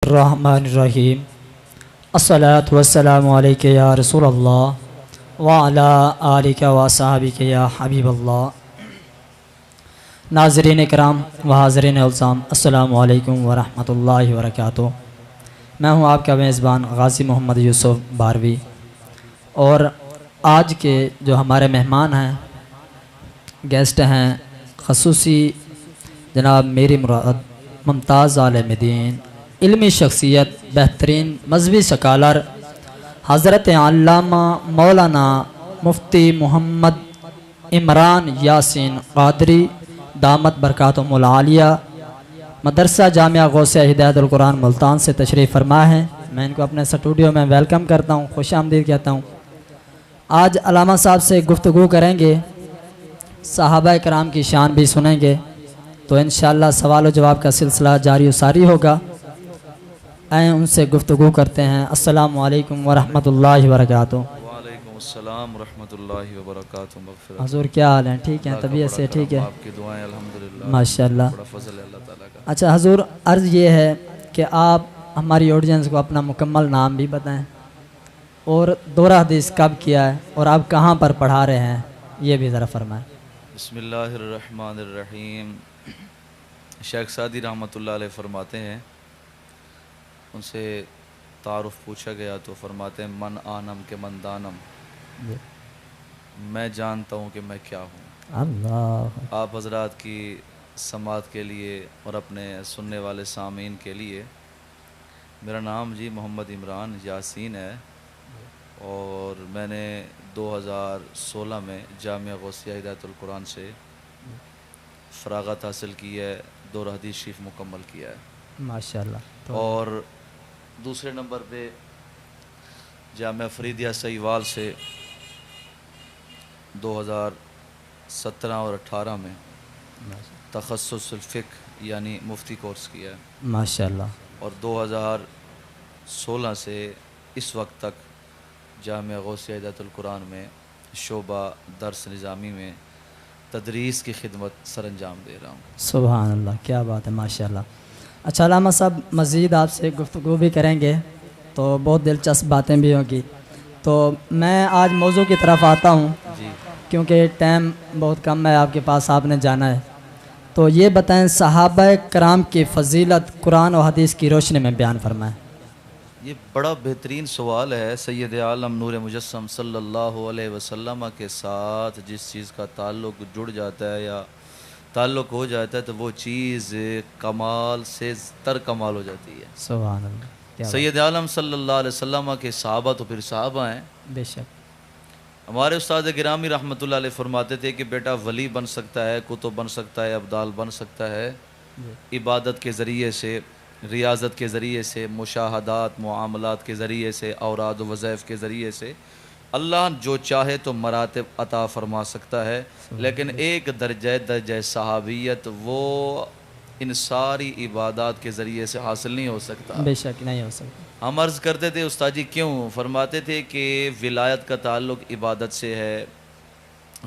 الرحمن الرحیم الصلاۃ والسلام علیک یا رسول اللہ وعلی آلک وصحبک یا حبیب اللہ۔ ناظرین کرام و حاضرین الزام، السلام علیکم ورحمۃ اللہ وبرکاتہ۔ میں ہوں آپ کا میزبان غازی محمد یوسف باروی، اور آج کے جو ہمارے مہمان ہیں، گیسٹ ہیں، خصوصی جناب میری مراد ممتاز عالم دین، علمی شخصیت، بہترین مذہبی سکالر حضرت علامہ مولانا مفتی محمد عمران یاسین قادری دامت برکاتہم العالیہ، مدرسہ جامعہ غوث ہدایت القرآن ملتان سے تشریف فرما ہے۔ میں ان کو اپنے اسٹوڈیو میں ویلکم کرتا ہوں، خوش آمدید کہتا ہوں۔ آج علامہ صاحب سے گفتگو کریں گے، صحابہ کرام کی شان بھی سنیں گے، تو انشاءاللہ سوال و جواب کا سلسلہ جاری و ساری ہوگا۔ آئیں ان سے گفتگو کرتے ہیں۔ السلام علیکم ورحمۃ اللہ وبرکاتہ۔ وعلیکم السلام ورحمۃ اللہ وبرکاتہ۔ مغفرت حضور کیا حال ہیں؟ ٹھیک ہیں؟ طبیعت سے ٹھیک ہے؟ آپ کی دعائیں الحمدللہ، ماشاءاللہ۔ بڑا فضل ہے اللہ تعالیٰ کا۔ اچھا حضور، عرض یہ ہے کہ آپ ہماری آڈینس کو اپنا مکمل نام بھی بتائیں، اور دورہ حدیث کب کیا ہے، اور آپ کہاں پر پڑھا رہے ہیں، یہ بھی ذرا فرمائیں۔ بسم اللہ الرحمن الرحیم۔ شیخ سعدی رحمۃ اللہ علیہ فرماتے ہیں، ان سے تعارف پوچھا گیا تو فرماتے ہیں من آنم کے من دانم، میں جانتا ہوں کہ میں کیا ہوں۔ اللہ آپ حضرات کی سماعت کے لیے اور اپنے سننے والے سامعین کے لیے، میرا نام جی محمد عمران یاسین ہے، اور میں نے 2016 میں جامعہ غوثیہ ہدایت القرآن سے فراغت حاصل کی ہے، دورہ حدیث شریف مکمل کیا ہے، ماشاءاللہ۔ اور دوسرے نمبر پہ جامعہ فریدیہ سہیوال سے 2017 اور 18 میں تخصص الفقہ یعنی مفتی کورس کیا ہے، ماشاءاللہ۔ اور 2016 سے اس وقت تک جامعہ غوثیہ ہدایت القرآن میں شعبہ درس نظامی میں تدریس کی خدمت سر انجام دے رہا ہوں۔ سبحان اللہ، کیا بات ہے، ماشاءاللہ۔ اچھا علامہ صاحب، مزید آپ سے گفتگو بھی کریں گے تو بہت دلچسپ باتیں بھی ہوں گی، تو میں آج موضوع کی طرف آتا ہوں جی، کیونکہ ٹائم بہت کم ہے آپ کے پاس، آپ نے جانا ہے۔ تو یہ بتائیں، صحابہ کرام کی فضیلت قرآن و حدیث کی روشنی میں بیان فرمائیں۔ یہ بڑا بہترین سوال ہے۔ سید عالم نور مجسم صلی اللہ علیہ وسلم کے ساتھ جس چیز کا تعلق جڑ جاتا ہے یا تعلق ہو جاتا ہے تو وہ چیز کمال سے تر کمال ہو جاتی ہے۔ سبحان اللہ، کیا بات، سید عالم صلی اللہ علیہ وسلم کے صحابہ تو پھر صحابہ ہیں۔ بے شک۔ ہمارے استاد گرامی رحمۃ اللہ علیہ فرماتے تھے کہ بیٹا ولی بن سکتا ہے، کتب بن سکتا ہے، ابدال بن سکتا ہے عبادت کے ذریعے سے، ریاضت کے ذریعے سے، مشاہدات معاملات کے ذریعے سے، اوراد و وظائف کے ذریعے سے۔ اللہ جو چاہے تو مراتب عطا فرما سکتا ہے، لیکن ایک درجہ صحابیت وہ ان ساری عبادات کے ذریعے سے حاصل نہیں ہو سکتا۔ بے شک نہیں ہو سکتا۔ ہم عرض کرتے تھے استاد جی کیوں؟ فرماتے تھے کہ ولایت کا تعلق عبادت سے ہے،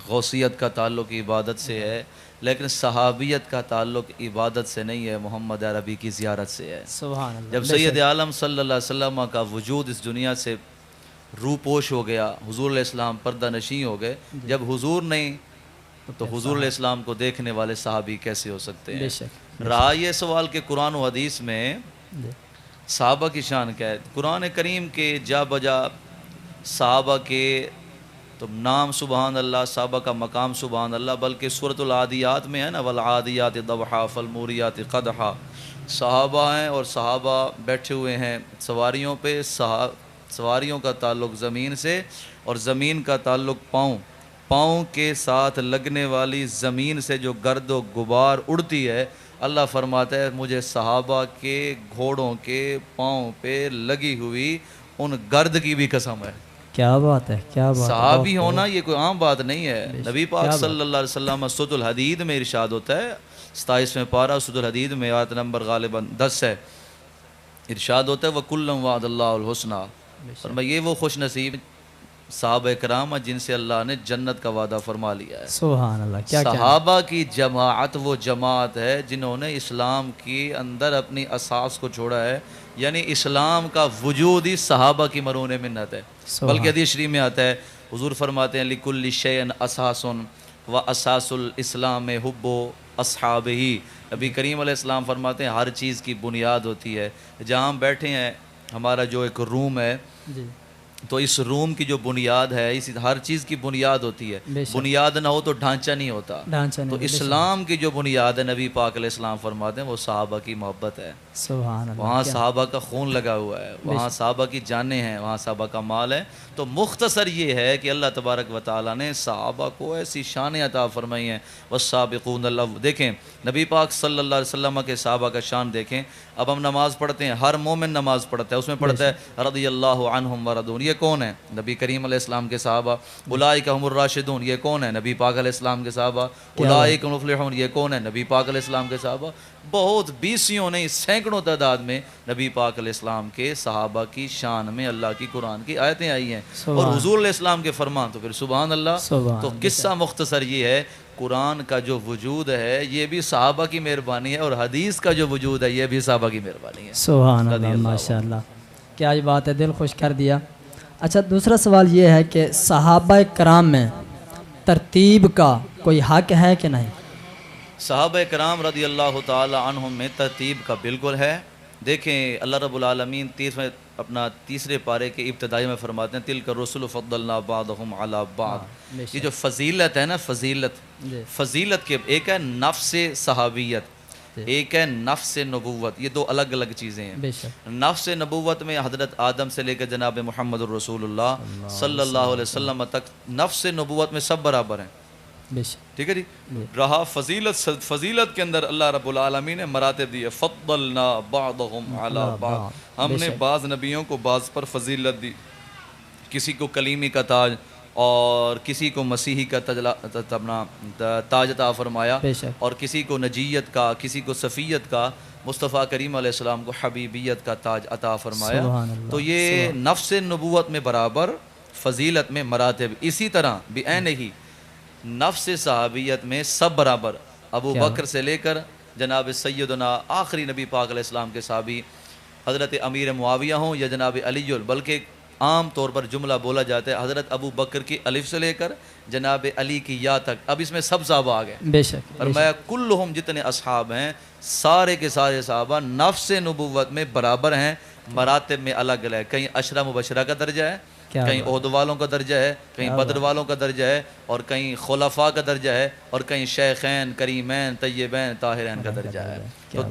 غوثیت کا تعلق عبادت سے ہے، لیکن صحابیت کا تعلق عبادت سے نہیں ہے، محمد عربی کی زیارت سے ہے۔ سبحان اللہ۔ جب سید عالم صلی اللہ علیہ وسلم کا وجود اس دنیا سے روپوش ہو گیا، حضور علیہ السلام پردہ نشین ہو گئے، جب حضور نہیں تو حضور علیہ السلام کو دیکھنے والے صحابی کیسے ہو سکتے ہیں؟ بے شک۔ رہا یہ سوال کہ قرآن و حدیث میں صحابہ کی شان کیا ہے؟ قرآن کریم کے جا بجا صحابہ کے تو نام سبحان اللہ، صحابہ کا مقام سبحان اللہ، بلکہ سورۃ العادیات میں ہے نا، والعادیات ضبحا فالموریات قدحا، صحابہ ہیں اور صحابہ بیٹھے ہوئے ہیں سواریوں پہ، سواریوں کا تعلق زمین سے، اور زمین کا تعلق پاؤں کے ساتھ لگنے والی زمین سے جو گرد و غبار اڑتی ہے، اللہ فرماتا ہے مجھے صحابہ کے گھوڑوں کے پاؤں پہ لگی ہوئی ان گرد کی بھی قسم ہے۔ کیا بات ہے، کیا بات ہے۔ صحابی ہونا یہ کوئی عام بات نہیں ہے۔ نبی پاک صلی اللہ علیہ وسلم سورۃ الحدید میں ارشاد ہوتا ہے، 27ویں پارہ سورۃ الحدید میں آیت نمبر غالباً 10 ہے، ارشاد ہوتا ہے وَكُلًّا وَعَدَ اللَّهُ الْحُسْنَىٰ، فرمایا یہ وہ خوش نصیب صحابہ کرام جن سے اللہ نے جنت کا وعدہ فرما لیا ہے. سبحان اللہ. کیا کیا صحابہ کی جماعت وہ جماعت ہے جنہوں نے اسلام کے اندر اپنی اساس کو چھوڑا ہے. یعنی اسلام کا وجود ہی صحابہ کی مرہون منت ہے. بلکہ حدیث شریف میں آتا ہے حضور فرماتے ہیں لکل شیء اساس و اساس الاسلام حب اصحابہ. نبی کریم علیہ السلام فرماتے ہیں ہر چیز کی بنیاد ہوتی ہے. جہاں ہم بیٹھے ہیں ہمارا جو ایک روم ہے جی تو اس روم کی جو بنیاد ہے اس ہر چیز کی بنیاد ہوتی ہے. بنیاد نہ ہو تو ڈھانچہ نہیں ہوتا. تو اسلام کی جو بنیاد ہے نبی پاک علیہ السلام فرماتے ہیں وہ صحابہ کی محبت ہے. سبحان اللہ. وہاں صحابہ کا خون لگا ہوا ہے, وہاں صحابہ کی جانیں ہیں, وہاں صحابہ کا مال ہے. تو مختصر یہ ہے کہ اللہ تبارک و تعالیٰ نے صحابہ کو ایسی شان عطا فرمائی ہیں. والسابقون اللہ دیکھیں نبی پاک صلی اللہ علیہ وسلم کے صحابہ کا شان دیکھیں. اب ہم نماز پڑھتے ہیں, ہر مومن نماز پڑھتا ہے, اس میں پڑھتا ہے رضی اللہ عنہم ورضون. یہ کون ہے؟ نبی کریم علیہ السلام کے صحابہ. اولئک هم الراشدون. یہ کون ہے؟ نبی پاک علیہ السلام کے صحابہ. اولئک هم المفلحون. یہ کون ہے؟ نبی پاک علیہ السلام کے صحابہ. بہت بیسیوں نہیں سینکڑوں تعداد میں نبی پاک علیہ السلام کے صحابہ کی شان میں اللہ کی قرآن کی آیتیں آئی ہیں. اور حضور علیہ السلام کے فرمان تو پھر سبحان اللہ. تو قصہ مختصر یہ ہے قرآن کا جو وجود ہے یہ بھی صحابہ کی مہربانی ہے, اور حدیث کا جو وجود ہے یہ بھی صحابہ کی مہربانی ہے. سبحان اللہ. ماشاء اللہ کیا یہ بات ہے, دل خوش کر دیا. اچھا دوسرا سوال یہ ہے کہ صحابہ کرام میں ترتیب کا کوئی حق ہے کہ نہیں؟ صحابہ کرام رضی اللہ تعالی عنہم میں ترتیب کا بالکل ہے. دیکھیں اللہ رب العالمین اپنا تیسرے پارے کے ابتدائی میں فرماتے ہیں تلک الرسل فضلنا بعضهم علی بعض. یہ جو فضیلت ہے نا, فضیلت کے ایک ہے نفس صحابیت, ایک ہے نفس نبوت. یہ دو الگ الگ چیزیں ہیں. نفس نبوت میں حضرت آدم سے لے کر جناب محمد الرسول اللہ صلی اللہ علیہ وسلم تک نفس نبوت میں سب برابر ہیں. ٹھیک ہے جی. رہا فضیلت کے اندر اللہ رب العالمین نے مراتب دی ہے. فضلنا بعضهم علی بعض. ہم نے بعض نبیوں کو بعض پر فضیلت دی. کسی کو کلیمی کا تاج اور کسی کو مسیحی کا تاج عطا فرمایا, اور کسی کو نجیت کا, کسی کو صفیت کا, مصطفیٰ کریم علیہ السلام کو حبیبیت کا تاج عطا فرمایا. تو یہ نفس نبوت میں برابر, فضیلت میں مراتب. اسی طرح بعین ہی نفس صحابیت میں سب برابر. ابو بکر سے لے کر جناب سیدنا آخری نبی پاک علیہ السلام کے صحابی حضرت امیر معاویہ ہوں یا جناب علی, بلکہ عام طور پر جملہ بولا جاتا ہے حضرت ابو بکر کی الف سے لے کر جناب علی کی یا تک. اب اس میں سب صحابہ آ گئے. بے شک. اور میں کلہم جتنے اصحاب ہیں سارے کے سارے صحابہ نفس نبوت میں برابر ہیں, مراتب میں الگ الگ. کہیں عشرہ مبشرہ کا درجہ ہے, کہیں عہد والوں کا درجہ ہے, کہیں بدر والوں کا درجہ ہے, اور کہیں خلفاء کا درجہ ہے, اور کہیں شیخین کریمین طیبین طاہرین کا درجہ ہے. تو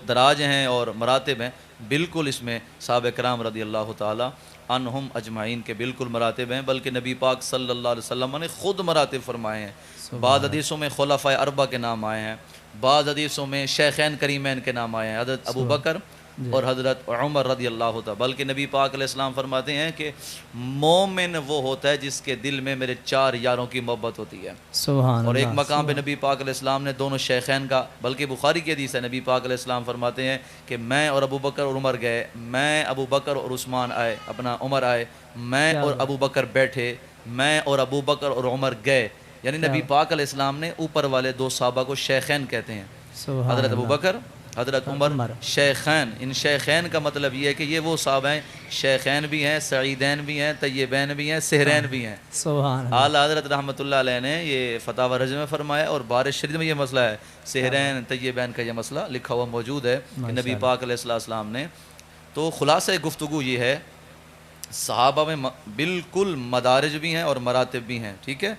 دراج ہیں اور مراتب ہیں بالکل اس میں صحابہ کرام رضی اللہ تعالی عنہم اجمعین کے بالکل مراتب ہیں. بلکہ نبی پاک صلی اللہ علیہ وسلم نے خود مراتب فرمائے ہیں. بعض حدیثوں میں خلفاء اربعہ کے نام آئے ہیں, بعض حدیثوں میں شیخین کریمین کے نام آئے ہیں, حضرت ابو بکر اور حضرت عمر رضی اللہ تعالی. بلکہ نبی پاک علیہ السلام فرماتے ہیں کہ مومن وہ ہوتا ہے جس کے دل میں میرے چار یاروں کی محبت ہوتی ہے. اور ایک مقام پہ نبی پاک علیہ السلام نے دونوں شیخین کا, بلکہ بخاری کی حدیث ہے, نبی پاک علیہ السلام فرماتے ہیں کہ میں اور ابو بکر اور عمر گئے, میں ابو بکر اور عثمان آئے, اپنا عمر آئے, میں اور ابو بکر بیٹھے, میں اور ابو بکر اور عمر گئے. یعنی نبی پاک علیہ السلام نے اوپر والے دو صحابہ کو شیخین کہتے ہیں, حضرت ابو بکر حضرت عمر شیخین. ان شیخین کا مطلب یہ ہے کہ یہ وہ صحابہ ہیں, شیخین بھی ہیں, سعیدین بھی ہیں, طیبین بھی ہیں, سہرین بھی ہیں. اعلیٰ حضرت رحمۃ اللہ علیہ نے یہ فتاوی رجم میں فرمایا, اور بارش شریف میں یہ مسئلہ ہے, سہرین طیبین کا یہ مسئلہ لکھا ہوا موجود ہے کہ نبی پاک علیہ السلام نے. تو خلاصہ گفتگو یہ ہے صحابہ میں بالکل مدارج بھی ہیں اور مراتب بھی ہیں. ٹھیک ہے,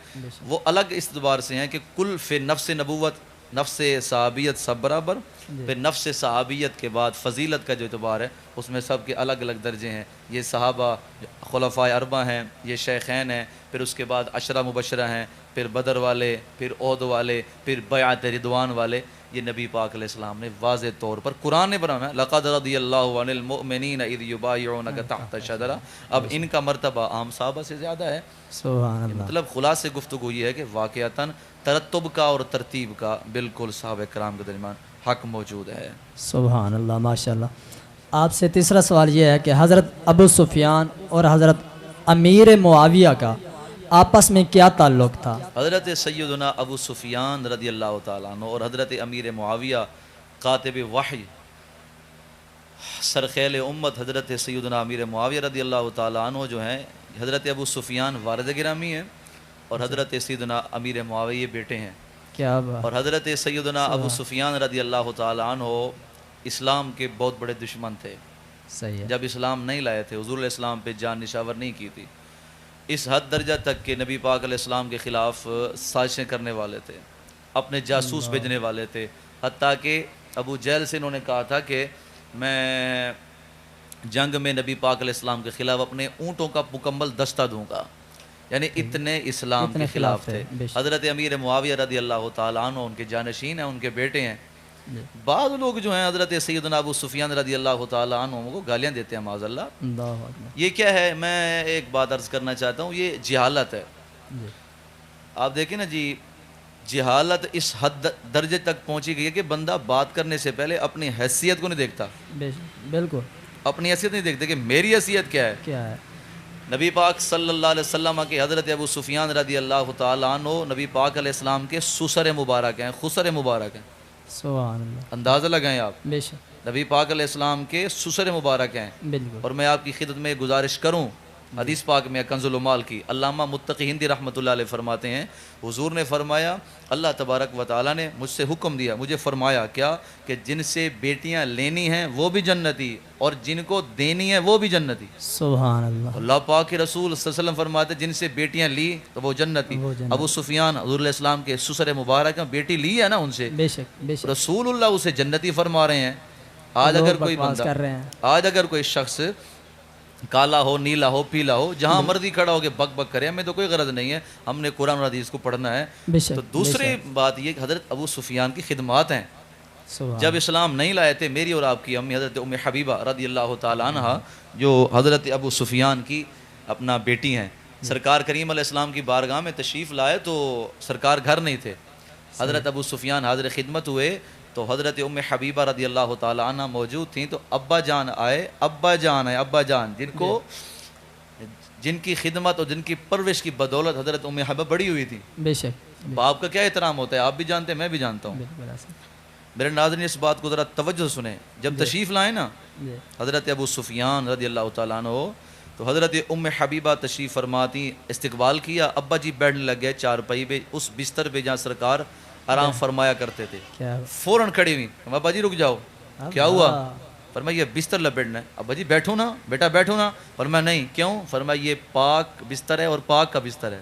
وہ الگ اس اعتبار سے ہیں کہ کل فی نفس نبوت, نفس صحابیت سب برابر. پھر نفس صحابیت کے بعد فضیلت کا جو اعتبار ہے اس میں سب کے الگ الگ درجے ہیں. یہ صحابہ خلفاء اربعہ ہیں, یہ شیخین ہیں, پھر اس کے بعد عشرہ مبشرہ ہیں, پھر بدر والے, پھر عہد والے, پھر بیعت رضوان والے. یہ نبی پاک علیہ السلام نے واضح طور پر قرآن نے فرمایا لقد رضی اللہ عن المؤمنین اذ یبایعونک تحت الشجرہ. اب ان کا مرتبہ عام صحابہ سے زیادہ ہے. سبحان اللہ. مطلب خلاصے گفتگو یہ ہے کہ واقعتاً ترتب کا اور ترتیب کا بالکل صحابہ کرام کے درمیان حق موجود ہے. سبحان اللہ. ماشاء اللہ. آپ سے تیسرا سوال یہ ہے کہ حضرت ابو سفیان اور حضرت امیر معاویہ کا آپس میں کیا تعلق تھا؟ حضرت سیدنا ابو سفیان رضی اللہ تعالیٰ عنہ اور حضرت امیر معاویہ کاتب وحی سرخیل امت حضرت سیدنا امیر معاویہ رضی اللہ تعالیٰ عنہ جو ہیں، حضرت ابو سفیان والد گرامی ہیں اور حضرت سیدنا امیر معاویہ بیٹے ہیں. کیا بات. اور حضرت سیدنا ابو سفیان رضی اللہ تعالیٰ عنہ اسلام کے بہت بڑے دشمن تھے. صحیح ہے. جب اسلام نہیں لائے تھے، حضور علیہ السلام پہ جان نشاور نہیں کی تھی، اس حد درجہ تک کہ نبی پاک علیہ السلام کے خلاف سازشیں کرنے والے تھے، اپنے جاسوس بھیجنے والے تھے. حتیٰ کہ ابو جہل سے انہوں نے کہا تھا کہ میں جنگ میں نبی پاک علیہ السلام کے خلاف اپنے اونٹوں کا مکمل دستہ دوں گا. یعنی اتنے اسلام کے خلاف تھے. حضرت امیر معاویہ رضی اللہ تعالیٰ عنہ ان کے جانشین ہیں، ان کے بیٹے ہیں. بعض لوگ جو ہیں حضرت سیدنا ابو سفیان رضی اللہ تعالیٰ عنہ کو گالیاں دیتے ہیں معاذ اللہ. یہ کیا ہے؟ میں ایک بات عرض کرنا چاہتا ہوں، یہ جہالت ہے. آپ دیکھیں نا جی، جہالت اس حد درجے تک پہنچی گئی ہے کہ بندہ بات کرنے سے پہلے اپنی حیثیت کو نہیں دیکھتا. بالکل اپنی حیثیت نہیں دیکھتے کہ میری حیثیت کیا ہے. نبی پاک صلی اللہ علیہ وسلم کے حضرت ابو سفیان رضی اللہ تعالیٰ عنہ نبی پاک علیہ السلام کے سسر مبارک ہیں، خسر مبارک ہیں. سبحان اللہ. اندازہ لگائیں آپ، بے شک نبی پاک علیہ السلام کے سسر مبارک ہیں. بالکل. اور میں آپ کی خدمت میں گزارش کروں، حدیث پاک میں کنز العمال کی علامہ متقی ہندی رحمۃ اللہ علیہ فرماتے ہیں، حضور نے فرمایا اللہ تبارک و تعالیٰ نے مجھ سے حکم دیا، مجھے فرمایا کیا کہ جن سے بیٹیاں لینی ہیں وہ بھی جنتی اور جن کو دینی ہے وہ بھی جنتی. سبحان اللہ. اللہ پاک کے رسول صلی اللہ علیہ وسلم فرماتے جن سے بیٹیاں لی تو وہ جنتی. ابو سفیان حضور علیہ السلام کے سسر مبارک ہیں، بیٹی لی ہے نا ان سے، بے شک بے شک. رسول اللہ اسے جنتی فرما رہے ہیں. آج اگر کوئی بندہ، آج اگر کوئی شخص کالا ہو، نیلا ہو، پیلا ہو، جہاں مرضی کھڑا ہو کے بک بک کرے، ہمیں تو کوئی غرض نہیں ہے، ہم نے قرآن اور حدیث کو پڑھنا ہے. تو دوسری بات یہ کہ حضرت ابو سفیان کی خدمات ہیں. جب اسلام نہیں لائے تھے، میری اور آپ کی امی حضرت ام حبیبہ رضی اللہ تعالیٰ عنہ جو حضرت ابو سفیان کی اپنا بیٹی ہیں، سرکار کریم علیہ السلام کی بارگاہ میں تشریف لائے تو سرکار گھر نہیں تھے. حضرت ابو سفیان حاضر خدمت ہوئے تو حضرت ام حبیبہ رضی اللہ تعالیٰ عنہ موجود تھیں. تو ابا جان آئے، ابا جان جن کی خدمت اور جن کی پرورش کی بدولت حضرت ام حبیبہ بڑی ہوئی تھی. بے شک. باپ کا کیا احترام ہوتا ہے، آپ بھی جانتے ہیں، میں بھی جانتا ہوں. میرے ناظرین اس بات کو ذرا توجہ سنیں. جب تشریف لائے نا حضرت ابو سفیان رضی اللہ تعالیٰ عنہ تو حضرت ام حبیبہ تشریف فرماتی، استقبال کیا. ابا جی بیٹھنے لگ گئے چارپائی پہ، اس بستر پہ جہاں سرکار آرام فرمایا کرتے تھے. فوراً کھڑی ہوئی، ابا جی رک جاؤ، کیا ہوا؟ فرمایا یہ بستر لپیٹنا ہے. ابا جی بیٹھو نا بیٹا، بیٹھو نا. فرمایا نہیں. کیوں؟ فرمایا یہ پاک بستر ہے اور پاک کا بستر ہے.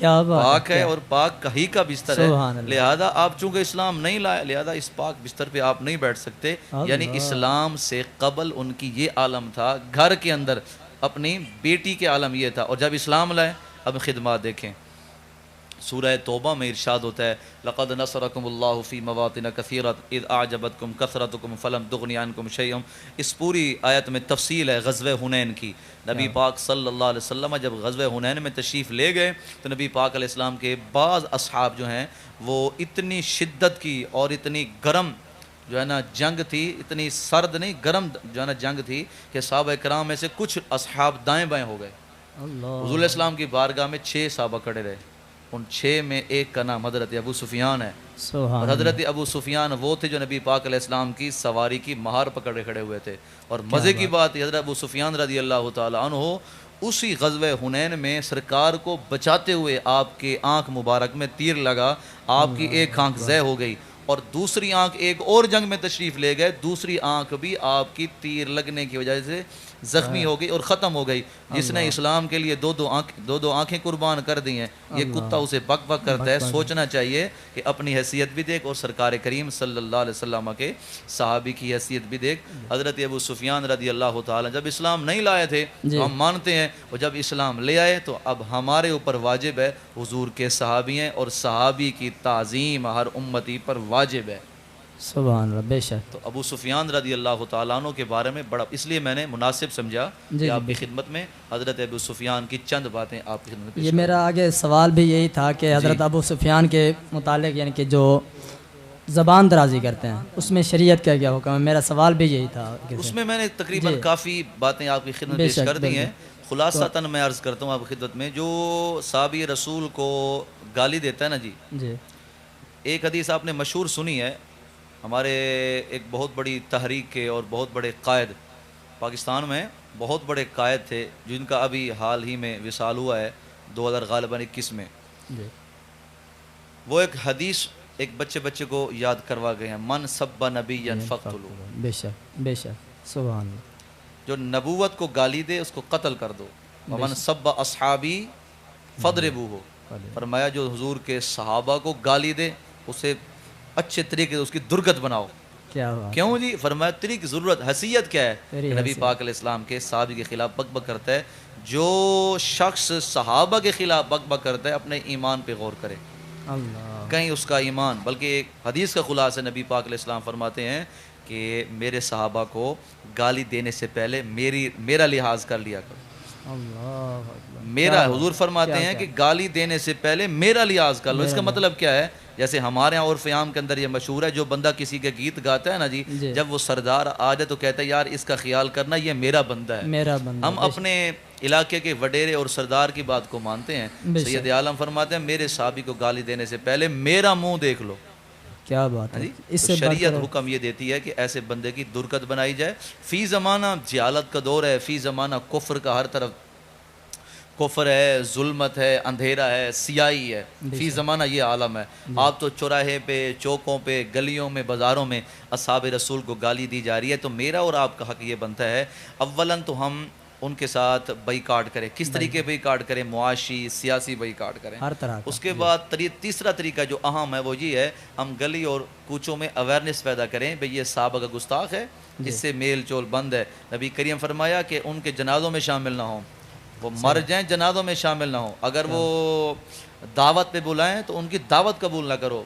پاک ہے اور پاک کا ہی کا بستر ہے، لہذا آپ چونکہ اسلام نہیں لائے لہذا اس پاک بستر پہ آپ نہیں بیٹھ سکتے. یعنی اسلام سے قبل ان کی یہ عالم تھا، گھر کے اندر اپنی بیٹی کے عالم یہ تھا. اور جب اسلام لائے اب خدمات دیکھیں. سورہ توبہ میں ارشاد ہوتا ہے لقد نصرکم اللہ فی مواطن کثیرۃ اذ اعجبتکم کثرتکم فلم تغن عنکم شیئا. اس پوری آیت میں تفصیل ہے غزوہ حنین کی. نبی پاک صلی اللہ علیہ وسلم جب غزوہ حنین میں تشریف لے گئے تو نبی پاک علیہ السلام کے بعض اصحاب جو ہیں وہ اتنی شدت کی اور اتنی گرم جو ہے نا جنگ تھی، اتنی سرد نہیں گرم جو ہے نا جنگ تھی کہ صحابہ کرام میں سے کچھ اصحاب دائیں بائیں ہو گئے. حضور علیہ السلام کی بارگاہ میں 6 صحابہ کھڑے رہے. ان 6 میں ایک کا نام حضرت ابو سفیان ہے. اور حضرت ابو سفیان وہ تھے جو نبی پاک علیہ السلام کی سواری کی مہار پکڑے کھڑے ہوئے تھے. اور مزے کی بات حضرت ابو سفیان رضی اللہ تعالیٰ عنہ اسی غزوہ حنین میں سرکار کو بچاتے ہوئے آپ کے آنکھ مبارک میں تیر لگا، آپ کی ایک آنکھ ضائع ہو گئی اور دوسری آنکھ ایک اور جنگ میں تشریف لے گئے، دوسری آنکھ بھی آپ کی تیر لگنے کی وجہ سے زخمی ہو گئی اور ختم ہو گئی. جس نے اسلام کے لیے دو آنکھیں قربان کر دی ہیں، یہ کتا اسے بک بک کرتا ہے. سوچنا چاہیے کہ اپنی حیثیت بھی دیکھ اور سرکار کریم صلی اللہ علیہ وسلم کے صحابی کی حیثیت بھی دیکھ. حضرت ابو سفیان رضی اللہ تعالیٰ جب اسلام نہیں لائے تھے تو ہم مانتے ہیں، اور جب اسلام لے آئے تو اب ہمارے اوپر واجب ہے حضور کے صحابی ہیں اور صحابی کی تعظیم ہر امتی پر واجب ہے. سبحان اللہ. بے شک. تو ابو سفیان رضی اللہ تعالیٰ عنہ کے بارے میں بڑا اس لیے میں نے مناسب سمجھا کہ آپ کی خدمت میں حضرت ابو سفیان کی چند باتیں آپ کی خدمت میں. یہ میرا آگے سوال بھی یہی تھا کہ حضرت ابو سفیان کے متعلق یعنی کہ جو زبان درازی کرتے ہیں اس میں شریعت کا کیا حکم ہے؟ میرا سوال بھی یہی تھا. اس میں نے تقریباً کافی باتیں آپ کی خدمت پیش کر دی ہیں. خلاصتاً میں عرض کرتا ہوں آپ کی خدمت میں، جو صحابی رسول کو گالی دیتا ہے نا جی، جی ایک حدیث آپ نے مشہور سنی ہے، ہمارے ایک بہت بڑی تحریک کے اور بہت بڑے قائد پاکستان میں بہت بڑے قائد تھے جن کا ابھی حال ہی میں وصال ہوا ہے 2021 میں. جی وہ ایک حدیث ایک بچے کو یاد کروا گئے ہیں، من سب نبیا فقتلوا، بے شک بے شک، سبحان اللہ. جو نبوت کو گالی دے اس کو قتل کر دو. ومن سب اصحابی فضربوہ، فرمایا جو حضور کے صحابہ کو گالی دے اسے اچھے طریقے سے اس کی درگت بناؤ. کیا بات. کیوں جی؟ فرمایا تیری کی ضرورت، حیثیت کیا ہے تیری کہ نبی حیثیت. پاک علیہ السلام کے صحابی کے خلاف بک بک کرتا ہے. جو شخص صحابہ کے خلاف بک بک کرتا ہے اپنے ایمان پہ غور کرے، اللہ. کہیں اس کا ایمان، بلکہ ایک حدیث کا خلاصہ نبی پاک علیہ السلام فرماتے ہیں کہ میرے صحابہ کو گالی دینے سے پہلے میرا لحاظ کر لیا کرو. اللہ میرا حضور فرماتے ہیں کہ گالی دینے سے پہلے میرا لحاظ کر لو. اس کا مطلب کیا ہے؟ جیسے ہمارے یہاں عرف عام کے اندر یہ مشہور ہے، جو بندہ کسی کے گیت گاتا ہے نا جی، جب وہ سردار آ جائے تو کہتا ہے یار اس کا خیال کرنا، یہ میرا بندہ ہے. میرا بندہ. ہم اپنے علاقے کے وڈیرے اور سردار کی بات کو مانتے ہیں. سید عالم فرماتے ہیں میرے صحابی کو گالی دینے سے پہلے میرا منہ دیکھ لو. کیا بات ہے. اس سے شریعت حکم یہ دیتی ہے کہ ایسے بندے کی درگت بنائی جائے. فی زمانہ جہالت کا دور ہے، فی زمانہ کفر کا ہر طرف کفر ہے، ظلمت ہے، اندھیرا ہے، سیاہی ہے. فی زمانہ یہ عالم ہے. آپ تو چوراہے پہ، چوکوں پہ، گلیوں میں، بازاروں میں اصحاب رسول کو گالی دی جا رہی ہے. تو میرا اور آپ کا حق یہ بنتا ہے اولاً تو ہم ان کے ساتھ بائیکاٹ کریں. کس طریقے بائیکاٹ کریں؟ معاشی سیاسی بائیکاٹ کریں. ہر طرح. اس کے بعد تیسرا طریقہ جو اہم ہے وہ یہ ہے ہم گلی اور کوچوں میں اویئرنیس پیدا کریں بھئی یہ صحابہ کا گستاخ ہے، اس سے میل چول بند ہے. نبی کریم فرمایا کہ ان کے جنازوں میں شامل نہ ہوں، وہ مر جائیں جنازوں میں شامل نہ ہوں. اگر وہ دعوت پہ بلائیں تو ان کی دعوت قبول نہ کرو.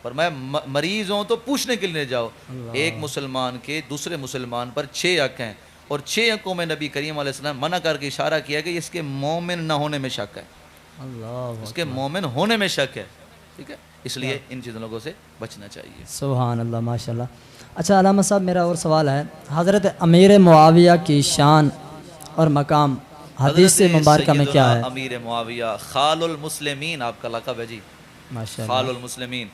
فرمایا مریض ہوں تو پوچھنے کے لیے جاؤ. ایک مسلمان کے دوسرے مسلمان پر 6 حق ہیں، اور 6 حقوں میں نبی کریم علیہ السلام منع کر کے اشارہ کیا کہ اس کے مومن نہ ہونے میں شک ہے. اس کے مومن ہونے میں شک ہے. ٹھیک ہے، اس لیے ان چیزوں سے بچنا چاہیے. سبحان اللہ، ماشاءاللہ. اچھا علامہ صاحب، میرا اور سوال ہے، حضرت امیر معاویہ کی شان اور مقام حدیث سے مبارکہ میں کیا ہے؟ امیر معاویہ خال المسلمین آپ کا لقب ہے جی. ماشاءاللہ. خال المسلمین،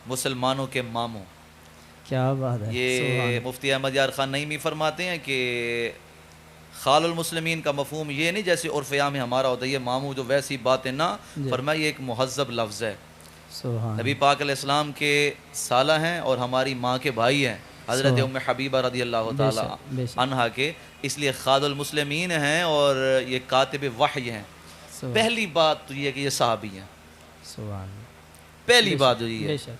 مسلمانوں کے ماموں. کیا بات ہے. یہ مفتی احمد یار خان نعیمی فرماتے ہیں کہ خال المسلمین کا مفہوم یہ نہیں جیسے عرف عام میں ہمارا ہوتا ہے یہ ماموں جو ویسی باتیں نہ، فرمایا یہ ایک مہذب لفظ ہے. نبی پاک علیہ السلام کے سالہ ہیں اور ہماری ماں کے بھائی ہیں حضرت ام حبیبہ رضی اللہ تعالی عنہا کے، اس لیے خال المسلمین ہیں اور یہ کاتب وحی ہیں. پہلی بات تو یہ کہ یہ صحابی ہیں. پہلی بات یہ ہے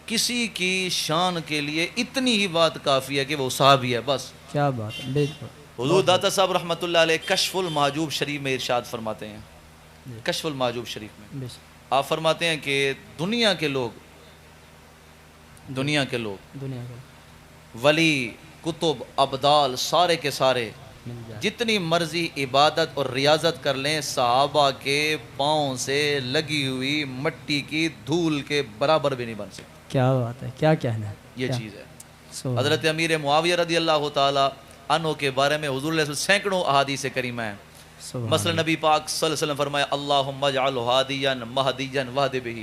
کسی کی شان کے لیے اتنی ہی بات کافی ہے کہ وہ صحابی ہے بس. کیا بات ہے. بالکل. حضور داتا صاحب رحمۃ اللہ علیہ کشف المحجوب شریف میں ارشاد فرماتے ہیں، کشف المحجوب شریف میں آپ فرماتے ہیں کہ دنیا کے لوگ ولی، کتب، ابدال، سارے کے سارے جتنی مرضی عبادت اور ریاضت کر لیں صحابہ کے پاؤں سے لگی ہوئی مٹی کی دھول کے برابر بھی نہیں بن سکتے. کیا بات ہے. کیا کہنا ہے. یہ چیز ہے. حضرت امیر معاویہ رضی اللہ تعالی عنہ کے بارے میں حضور علیہ وسلم سینکڑوں احادیث کریمہ ہیں. مثلا نبی پاک صلی اللہ علیہ وسلم فرمایا اللہم اجعل ہادیا مہدیا واہد بہ،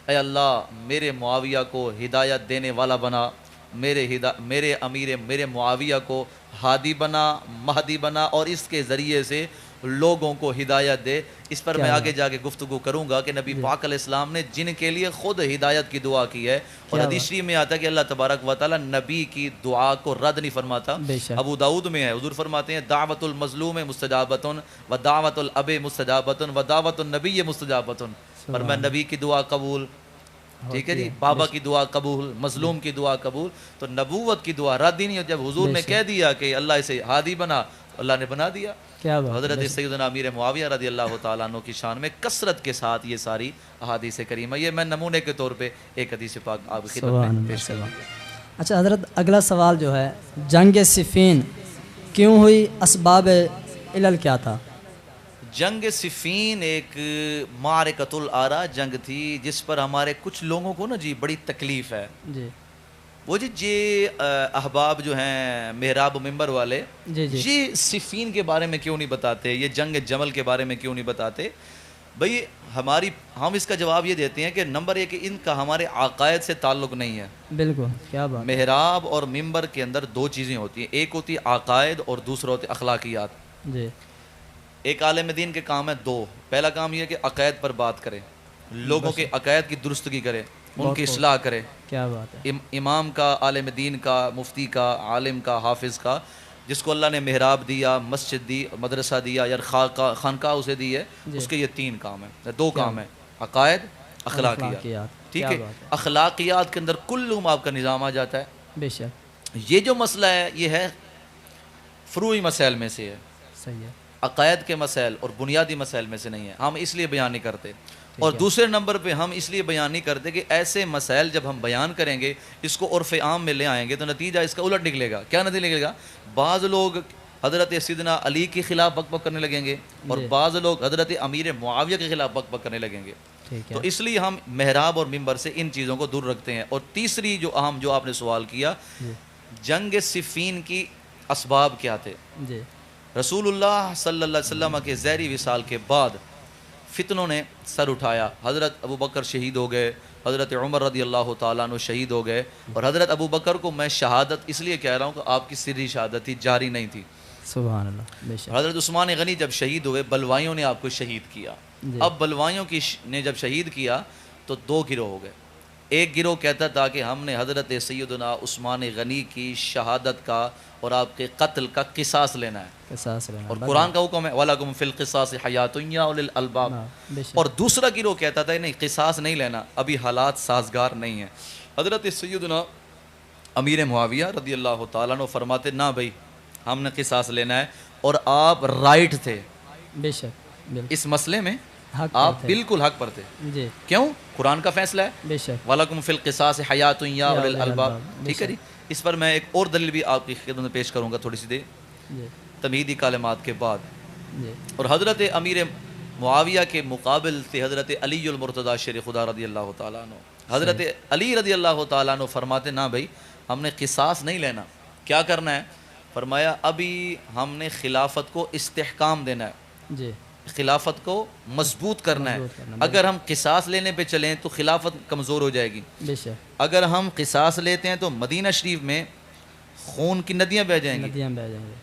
اے اللہ میرے معاویہ کو ہدایت دینے والا بنا، میرے معاویہ کو ہادی بنا، مہدی بنا، اور اس کے ذریعے سے لوگوں کو ہدایت دے. اس پر میں آگے جا کے گفتگو کروں گا کہ نبی پاک علیہ السلام نے جن کے لیے خود ہدایت کی دعا کی ہے، اور حدیث شریف میں آتا ہے کہ اللہ تبارک و تعالی نبی کی دعا کو رد نہیں فرماتا. ابو داؤد میں ہے، حضور فرماتے ہیں دعوت المظلوم مستجابۃ و دعوت الاب مستجابۃ و دعوت النبی مستجابۃ. فرمایا نبی کی دعا قبول، ٹھیک ہے جی، بابا کی دعا قبول، مظلوم کی دعا قبول. تو نبوت کی دعا رد ہی نہیں. جب حضور نے کہہ دیا کہ اللہ اسے ہادی بنا، اللہ نے بنا دیا. حضرت سیدنا امیر معاویہ رضی اللہ تعالیٰ عنہ کی شان میں کثرت کے ساتھ یہ ساری احادیث کریمہ، یہ میں نمونے کے طور پہ ایک حدیث پاک آپ کی خدمت میں پیش کروں. اچھا حضرت، اگلا سوال جو ہے، جنگ صفین کیوں ہوئی؟ اسباب علل کیا تھا؟ جنگ صفین ایک معرکۃ الآراء جنگ تھی جس پر ہمارے کچھ لوگوں کو نا جی بڑی تکلیف ہے. جی. وہ جی احباب جو ہیں محراب و ممبر والے، جی جی یہ صفین کے بارے میں کیوں نہیں بتاتے، یہ جنگ جمل کے بارے میں کیوں نہیں بتاتے؟ بھئی ہم اس کا جواب یہ دیتے ہیں کہ نمبر ایک، ان کا ہمارے عقائد سے تعلق نہیں ہے۔ بالکل، کیا بات، محراب اور ممبر کے اندر دو چیزیں ہوتی ہیں، ایک ہوتی ہے عقائد اور دوسرا ہوتی ہے اخلاقیات۔ جی ایک عالم دین کے کام ہے دو، پہلا کام یہ ہے کہ عقائد پر بات کرے، لوگوں کے عقائد کی درستگی کرے، ان کی اصلاح کرے، کیا بات ہے، امام کا، عالم دین کا، مفتی کا، عالم کا، حافظ کا، جس کو اللہ نے محراب دیا، مسجد دی، مدرسہ دیا یا خانقاہ اسے دی ہے، اس کے یہ تین کام ہیں، دو کام ہیں، عقائد، اخلاقیات۔ ٹھیک ہے، اخلاقیات کے اندر کلہم آپ کا نظام آ جاتا ہے۔ بے شک، یہ جو مسئلہ ہے یہ ہے فروعی مسائل میں سے ہے، صحیح ہے، عقائد کے مسائل اور بنیادی مسائل میں سے نہیں ہے، ہم اس لیے بیان نہیں کرتے۔ اور دوسرے نمبر پہ ہم اس لیے بیان نہیں کرتے کہ ایسے مسائل جب ہم بیان کریں گے، اس کو عرف عام میں لے آئیں گے تو نتیجہ اس کا الٹ نکلے گا۔ کیا نتیجہ نکلے گا؟ بعض لوگ حضرت سیدنا علی کے خلاف بک بک کرنے لگیں گے اور بعض لوگ حضرت امیر معاویہ کے خلاف بک بک کرنے لگیں گے۔ تو اس لیے ہم محراب اور ممبر سے ان چیزوں کو دور رکھتے ہیں۔ اور تیسری جو اہم جو آپ نے سوال کیا، جنگ صفین کی اسباب کیا تھے؟ رسول اللہ صلی اللہ علیہ وسلم کے زہری وصال کے بعد فتنوں نے سر اٹھایا، حضرت ابو بکر شہید ہو گئے، حضرت عمر رضی اللہ تعالیٰ عنہ شہید ہو گئے، اور حضرت ابو بکر کو میں شہادت اس لیے کہہ رہا ہوں کہ آپ کی سری شہادت تھی، جاری نہیں تھی۔ سبحان اللہ، بے شک، حضرت عثمان غنی جب شہید ہوئے، بلوائیوں نے آپ کو شہید کیا۔ اب بلوائیوں نے جب شہید کیا تو دو گروہ ہو گئے۔ ایک گروہ کہتا تھا کہ ہم نے حضرت سیدنا عثمان غنی کی شہادت کا اور آپ کے قتل کا قصاص لینا ہے، قصاص لینا، اور قرآن کا حکم ہے وَلَكُمْ فِي الْقِصَاصِ حَيَاةٌ يَا أُولِي الْأَلْبَابِ۔ اور دوسرا گروہ کہتا تھا نہیں، قصاص نہیں لینا، ابھی حالات سازگار نہیں ہیں۔ حضرت سیدنا امیر معاویہ رضی اللہ تعالیٰ عنہ فرماتے نہ بھائی، ہم نے قصاص لینا ہے، اور آپ رائٹ تھے، بے شک، اس مسئلے میں آپ بالکل حق پر تھے۔ جی، کیوں؟ قرآن کا فیصلہ ہے، بے شک، وَلَكُمْ فِي الْقِصَاصِ حَيَاةٌ يَا أُولِي الْأَلْبَابِ۔ ٹھیک ہے جی، اس پر میں ایک اور دلیل بھی آپ کی خدمت میں پیش کروں گا تھوڑی سی دیر تمہیدی کلمات کے بعد۔ اور حضرت امیر معاویہ کے مقابل تھے حضرت علی المرتضیٰ شیر خدا رضی اللہ تعالیٰ عنہ۔ حضرت علی رضی اللہ تعالیٰ عنہ فرماتے نہ بھائی، ہم نے قصاص نہیں لینا، کیا کرنا ہے؟ فرمایا ابھی ہم نے خلافت کو استحکام دینا ہے، جی، خلافت کو مضبوط کرنا ہے۔ اگر ہم قصاص لینے پہ چلیں تو خلافت کمزور ہو جائے گی، بے شک، اگر ہم قصاص لیتے ہیں تو مدینہ شریف میں خون کی ندیاں بہہ جائیں گی، ندیاں بہہ جائیں گے،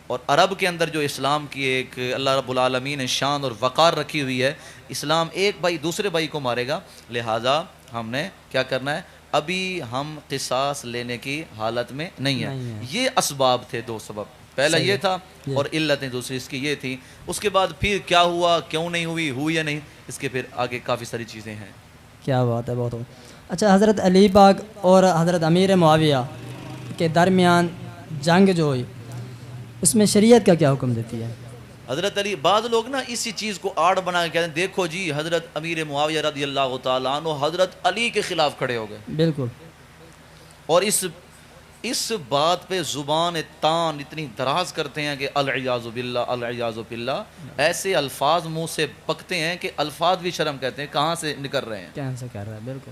اور عرب کے اندر جو اسلام کی ایک اللہ رب العالمین نے شان اور وقار رکھی ہوئی ہے، اسلام ایک بھائی دوسرے بھائی کو مارے گا، لہٰذا ہم نے کیا کرنا ہے؟ ابھی ہم قصاص لینے کی حالت میں نہیں ہیں۔ یہ اسباب تھے، دو سبب، پہلا یہ تھا اور علتیں دوسری اس کی یہ تھی۔ اس کے بعد پھر کیا ہوا، کیوں نہیں ہوئی یا نہیں، اس کے پھر آگے کافی ساری چیزیں ہیں۔ کیا بات ہے، بہت اچھا۔ حضرت علی پاک اور حضرت امیر معاویہ کے درمیان جنگ جو ہوئی، اس میں شریعت کا کیا حکم دیتی ہے؟ حضرت علی، بعض لوگ نا اسی چیز کو آڑ بنا کے کہتے ہیں دیکھو جی حضرت امیر معاویہ رضی اللہ تعالیٰ عنہ حضرت علی کے خلاف کھڑے ہو گئے، بالکل، اور اس بات پہ زبان تان اتنی دراز کرتے ہیں کہ العیاذ باللہ العیاذ باللہ، ایسے الفاظ منہ سے پکتے ہیں کہ الفاظ بھی شرم کہتے ہیں، کہاں سے نکل رہے ہیں، کیسے کر رہا ہے، بالکل،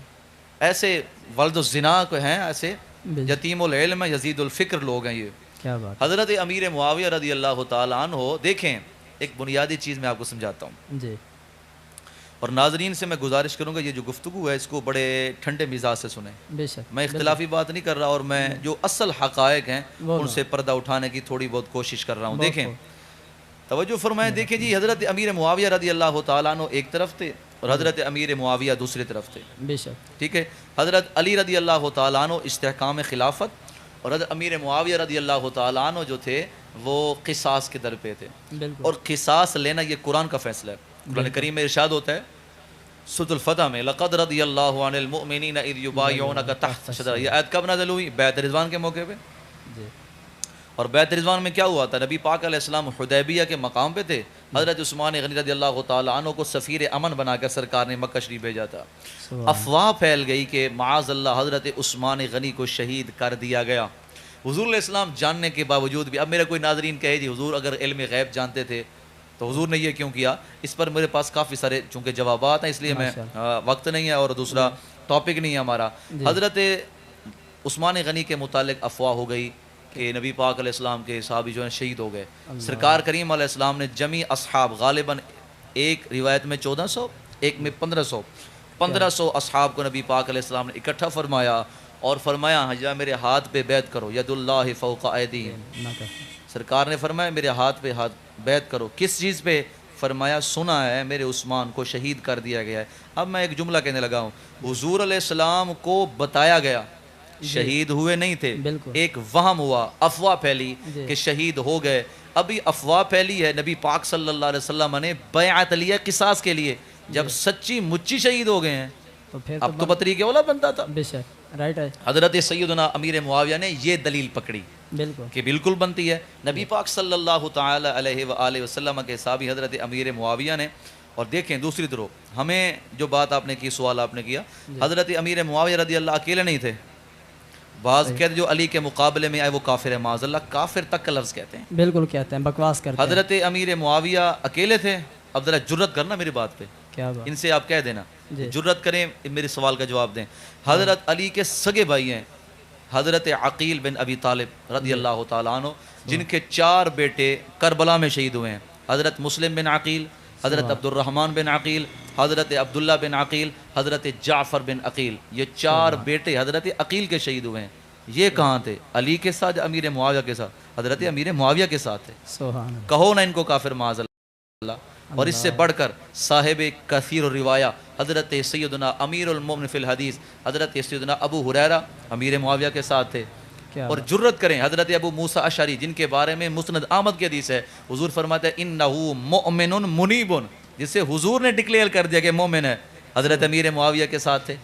ایسے ولد الزنا کو ہیں، ایسے یتیم العلم یزید الفکر لوگ ہیں یہ۔ کیا بات، حضرت امیر معاویہ رضی اللہ تعالیٰ عنہ، دیکھیں ایک بنیادی چیز میں آپ کو سمجھاتا ہوں، جی، اور ناظرین سے میں گزارش کروں گا یہ جو گفتگو ہے اس کو بڑے ٹھنڈے مزاج سے سنیں، بے شک، میں اختلافی بات نہیں کر رہا، اور میں جو اصل حقائق ہیں ان سے پردہ اٹھانے کی تھوڑی بہت کوشش کر رہا ہوں۔ دیکھیں، توجہ فرمائیں، دیکھیں جی حضرت امیر معاویہ رضی اللہ تعالیٰ عنہ ایک طرف تھے اور حضرت امیر معاویہ دوسری طرف تھے، بے شک، ٹھیک ہے۔ حضرت علی رضی اللہ تعالیٰ عنہ استحکام خلافت، اور حضرت امیر معاویہ رضی اللہ تعالیٰ عنہ جو تھے وہ قصاص کے در پہ تھے، بالکل، اور قصاص لینا یہ قرآن کا فیصلہ ہے۔ قرآن کریم میں ارشاد ہوتا ہے سورۃ الفتح میں، لقد رضی اللہ عن المؤمنین اذ یبایعونک تحت شجرہ، یہ آیت کب نازل ہوئی؟ بیعت رضوان کے موقع پہ۔ جی، اور بیعت رضوان میں کیا ہوا تھا؟ نبی پاک علیہ السلام حدیبیہ کے مقام پہ تھے، حضرت عثمان غنی رضی اللہ تعالیٰ عنہ کو سفیر امن بنا کر سرکار نے مکہ شریف بھیجا تھا۔ افواہ پھیل گئی کہ معاذ اللہ حضرت عثمان غنی کو شہید کر دیا گیا۔ حضور علیہ السلام جاننے کے باوجود بھی، اب میرا کوئی ناظرین کہے جی حضور اگر علم غیب جانتے تھے تو حضور نے یہ کیوں کیا؟ اس پر میرے پاس کافی سارے چونکہ جوابات ہیں، اس لیے میں وقت نہیں ہے اور دوسرا ٹاپک نہیں ہے ہمارا۔ حضرت عثمان غنی کے متعلق افواہ ہو گئی کہ نبی پاک علیہ السلام کے صحابی جو ہیں شہید ہو گئے. سرکار کریم علیہ السلام نے جمی اصحاب غالباً ایک روایت میں 1400 ایک میں 1500 اصحاب کو نبی پاک علیہ السلام نے اکٹھا فرمایا اور فرمایا حجا میرے ہاتھ پہ بیعت کرو, ید اللہ فوق ایدیہم. سرکار نے فرمایا میرے ہاتھ پہ بیعت کرو. کس چیز پہ؟ فرمایا سنا ہے میرے عثمان کو شہید کر دیا گیا ہے. اب میں ایک جملہ کہنے لگا ہوں, حضور علیہ السلام کو بتایا گیا شہید ہوئے نہیں تھے, ایک وہم ہوا, افواہ پھیلی کہ شہید ہو گئے. ابھی افواہ پھیلی ہے, نبی پاک صلی اللہ علیہ وسلم نے بیعت لیا قصاص کے لیے. جب سچی مچی شہید ہو گئے ہیں اب تو بطری کے اولا بنتا تھا. رائٹ ہے. حضرت سیدنا امیر معاویہ نے یہ دلیل پکڑی کہ بالکل بنتی ہے. نبی پاک صلی اللہ تعالی علیہ وآلہ وسلم کے صحابی حضرت امیر معاویہ نے, اور دیکھیں دوسری طرف ہمیں جو بات آپ نے کی, سوال آپ نے کیا, حضرت امیر معاویہ رضی اللہ اکیلے نہیں تھے. بعض کہتے جو علی کے مقابلے میں آئے وہ کافر ہے, معاذ اللہ, کافر تک کا لفظ کہتے ہیں, بالکل کہتے ہیں, بکواس کرتے ہیں. حضرت امیر معاویہ اکیلے تھے. اب ذرا جرت کرنا میری بات پہ, کیا بات, ان سے آپ کہہ دینا, جرت کریں میرے سوال کا جواب دیں. حضرت علی کے سگے بھائی ہیں حضرت عقیل بن ابی طالب رضی اللہ تعالیٰ عنہ, جن کے 4 بیٹے کربلا میں شہید ہوئے ہیں. حضرت مسلم بن عقیل, حضرت عبد الرحمن بن عقیل, حضرت عبداللہ بن عقیل, حضرت جعفر بن عقیل. یہ 4 بیٹے حضرت عقیل کے شہید ہوئے ہیں. یہ کہاں تھے؟ علی کے ساتھ, امیر معاویہ کے ساتھ؟ حضرت امیر معاویہ کے ساتھ تھے. کہو نہ ان کو کافر معاذ اللہ. اور اس سے بڑھ کر صاحب کثیر الروایہ حضرت سیدنا امیر المومن فی الحدیث حضرت سیدنا ابو ہریرہ امیر معاویہ کے ساتھ تھے. اور جرت کریں حضرت ابو موسیٰ اشعری, جن کے بارے میں مسند احمد کی حدیث ہے, حضور فرماتے ہیں انہو مؤمن منیب, جسے حضور نے ڈکلیئر کر دیا کہ مومن ہے, حضرت امیر معاویہ کے ساتھ تھے.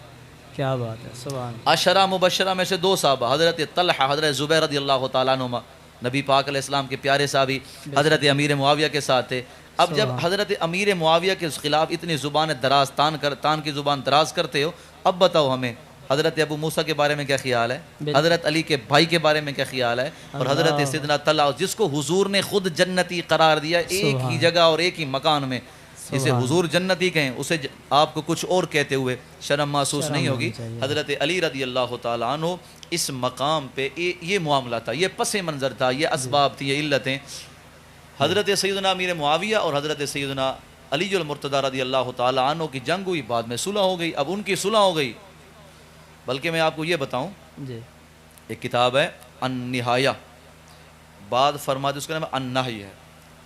کیا بات ہے, سبحان. عشرہ مبشرہ میں سے 2 صحابہ حضرت طلحہ حضرت زبیر رضی اللہ تعالیٰ عنہما, نبی پاک علیہ السلام کے پیارے صحابی, حضرت امیر معاویہ کے ساتھ تھے. اب جب حضرت امیر معاویہ کے خلاف اتنی زبان دراز تان کی زبان دراز کرتے ہو, اب بتاؤ ہمیں حضرت ابو موسیٰ کے بارے میں کیا خیال ہے, حضرت علی کے بھائی کے بارے میں کیا خیال ہے, اور حضرت سیدنا طلحہ جس کو حضور نے خود جنتی قرار دیا, ایک ہی جگہ اور ایک ہی مکان میں, جسے حضور جنتی کہیں, اسے آپ کو کچھ اور کہتے ہوئے شرم محسوس نہیں ہوگی. حضرت علی رضی اللہ تعالیٰ عنہ اس مقام پہ یہ معاملہ تھا, یہ پس منظر تھا, یہ اسباب تھی, یہ علتیں. حضرت سیدنا امیر معاویہ اور حضرت سیدنا علی المرتضیٰ رضی اللہ تعالیٰ عنہ کی جنگ ہوئی, بعد میں صلح ہو گئی. اب ان کی صلح ہو گئی, بلکہ میں آپ کو یہ بتاؤں, ایک کتاب ہے النہایہ, بعد فرماتے اس کا نام النہی ہے,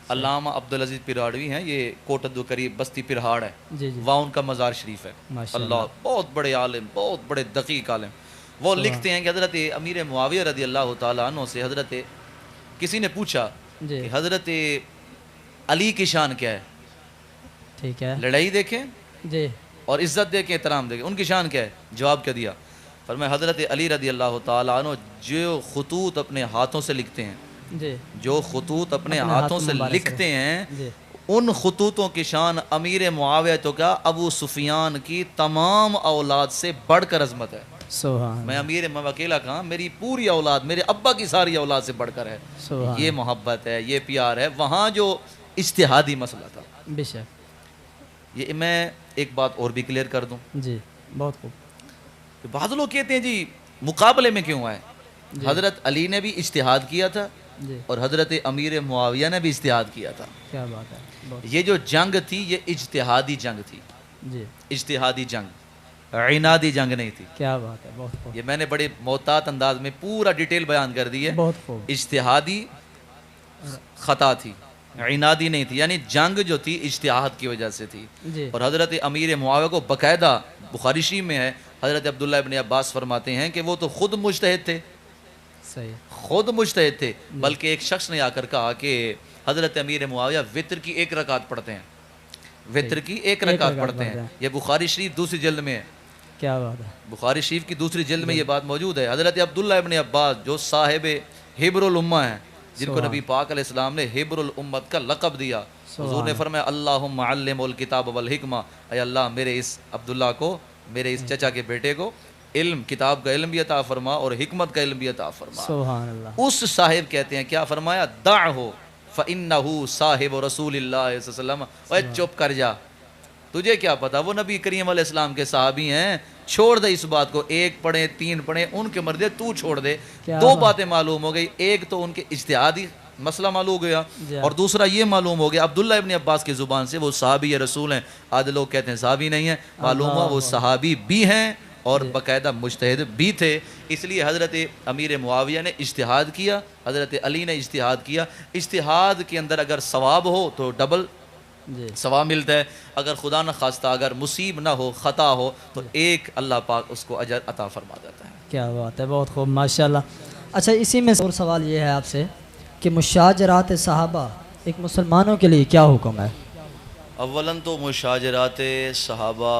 علامہ عبدالعزیز پراڑوی ہیں, یہ کوٹد قریب بستی پرہاڑ ہے, وہاں ان کا مزار شریف ہے. اللہ, بہت بڑے عالم, بہت بڑے دقیق عالم. وہ لکھتے ہیں کہ حضرت امیر معاویہ رضی اللہ تعالیٰ عنہ سے حضرت کسی نے پوچھا کہ حضرت علی کی شان کیا ہے, ٹھیک ہے, لڑائی دیکھیں اور عزت دیکھیں, احترام دیکھیں, ان کی شان کیا ہے؟ جواب کیا دیا؟ فرمایا حضرت علی رضی اللہ تعالیٰ عنہ جو خطوط اپنے ہاتھوں سے لکھتے ہیں, جو خطوط اپنے ہاتھوں سے لکھتے ہیں, ان خطوطوں کی شان امیر معاویہ تو کیا ابو سفیان کی تمام اولاد سے بڑھ کر عظمت ہے. میں امیر اکیلا کہاں, میری پوری اولاد, میرے ابا کی ساری اولاد سے بڑھ کر ہے. یہ محبت ہے, یہ پیار ہے. وہاں جو اجتہادی مسئلہ تھا, بے شک. یہ میں ایک بات اور بھی کلیئر کر دوں, جی بہت خوب. بعض لوگ کہتے ہیں جی مقابلے میں کیوں آئے, حضرت علی نے بھی اجتہاد کیا تھا اور حضرت امیر معاویہ نے بھی اجتہاد کیا تھا. کیا بات ہے. یہ جو جنگ تھی یہ اجتہادی جنگ تھی, اجتہادی جنگ, عنادی جنگ نہیں تھی. کیا بات ہے, بہت خوب. یہ میں نے بڑے محتاط انداز میں پورا ڈیٹیل بیان کر دی ہے. بہت خوب. اجتہادی خطا تھی, عنادی نہیں تھی, یعنی جنگ جو تھی اجتہاد کی وجہ سے تھی. اور حضرت امیر معاویہ کو باقاعدہ بخاری شریف میں ہے, حضرت عبداللہ ابن عباس فرماتے ہیں کہ وہ تو خود مجتہد تھے, خود مجتہد تھے, بلکہ ایک شخص نے آ کر کہا کہ حضرت امیر معاویہ وتر کی 1 رکعت پڑھتے ہیں, وتر کی 1 رکعت پڑھتے ہیں. یہ بخاری شریف دوسری جلد میں ہے. کیا بات ہے. بخاری شریف کی دوسری جلد میں یہ بات موجود ہے. حضرت عبداللہ ابن عباس جو صاحب حبر الامہ ہیں, جن کو نبی پاک علیہ السلام نے حبر الامت کا لقب دیا, حضور نے فرمایا اللہم علم الکتاب والحکمہ, اے اللہ میرے اس عبداللہ کو, میرے اس چچا کے بیٹے کو علم, کتاب کا علم بھی عطا فرما اور حکمت کا علم بھی عطا فرما. سبحان اللہ. اس صاحب کہتے ہیں کیا فرمایا, دعہو فإنہو صاحب رسول اللہ صلی اللہ علیہ وسلم. اے چپ کر جا, تجھے کیا پتا, وہ نبی کریم علیہ السلام کے صحابی ہیں, چھوڑ دے اس بات کو، ایک پڑھیں 3 پڑھیں ان کے مرضی، تو چھوڑ دے. کیا 2 بات. باتیں معلوم ہو گئی، ایک تو ان کے اجتہادی مسئلہ معلوم ہو گیا، جی اور دوسرا یہ معلوم ہو گیا عبداللہ ابن عباس کی زبان سے وہ صحابی رسول ہیں. آدھے لوگ کہتے ہیں صحابی نہیں ہیں، معلوم ہوا وہ صحابی بھی ہیں اور باقاعدہ مجتہد بھی تھے. اس لیے حضرت امیر معاویہ نے اجتہاد کیا، حضرت علی نے اجتہاد کیا. اجتہاد کے اندر اگر ثواب ہو تو ڈبل جی ثواب ملتا ہے، اگر خدا نہ خواستہ اگر مصیب نہ ہو، خطا ہو، تو ایک اللہ پاک اس کو اجر عطا فرما دیتا ہے. کیا بات ہے، بہت خوب ماشاءاللہ. اچھا اسی میں اور سوال یہ ہے آپ سے کہ مشاجرات صحابہ ایک مسلمانوں کے لیے کیا حکم ہے؟ اولاً تو مشاجرات صحابہ،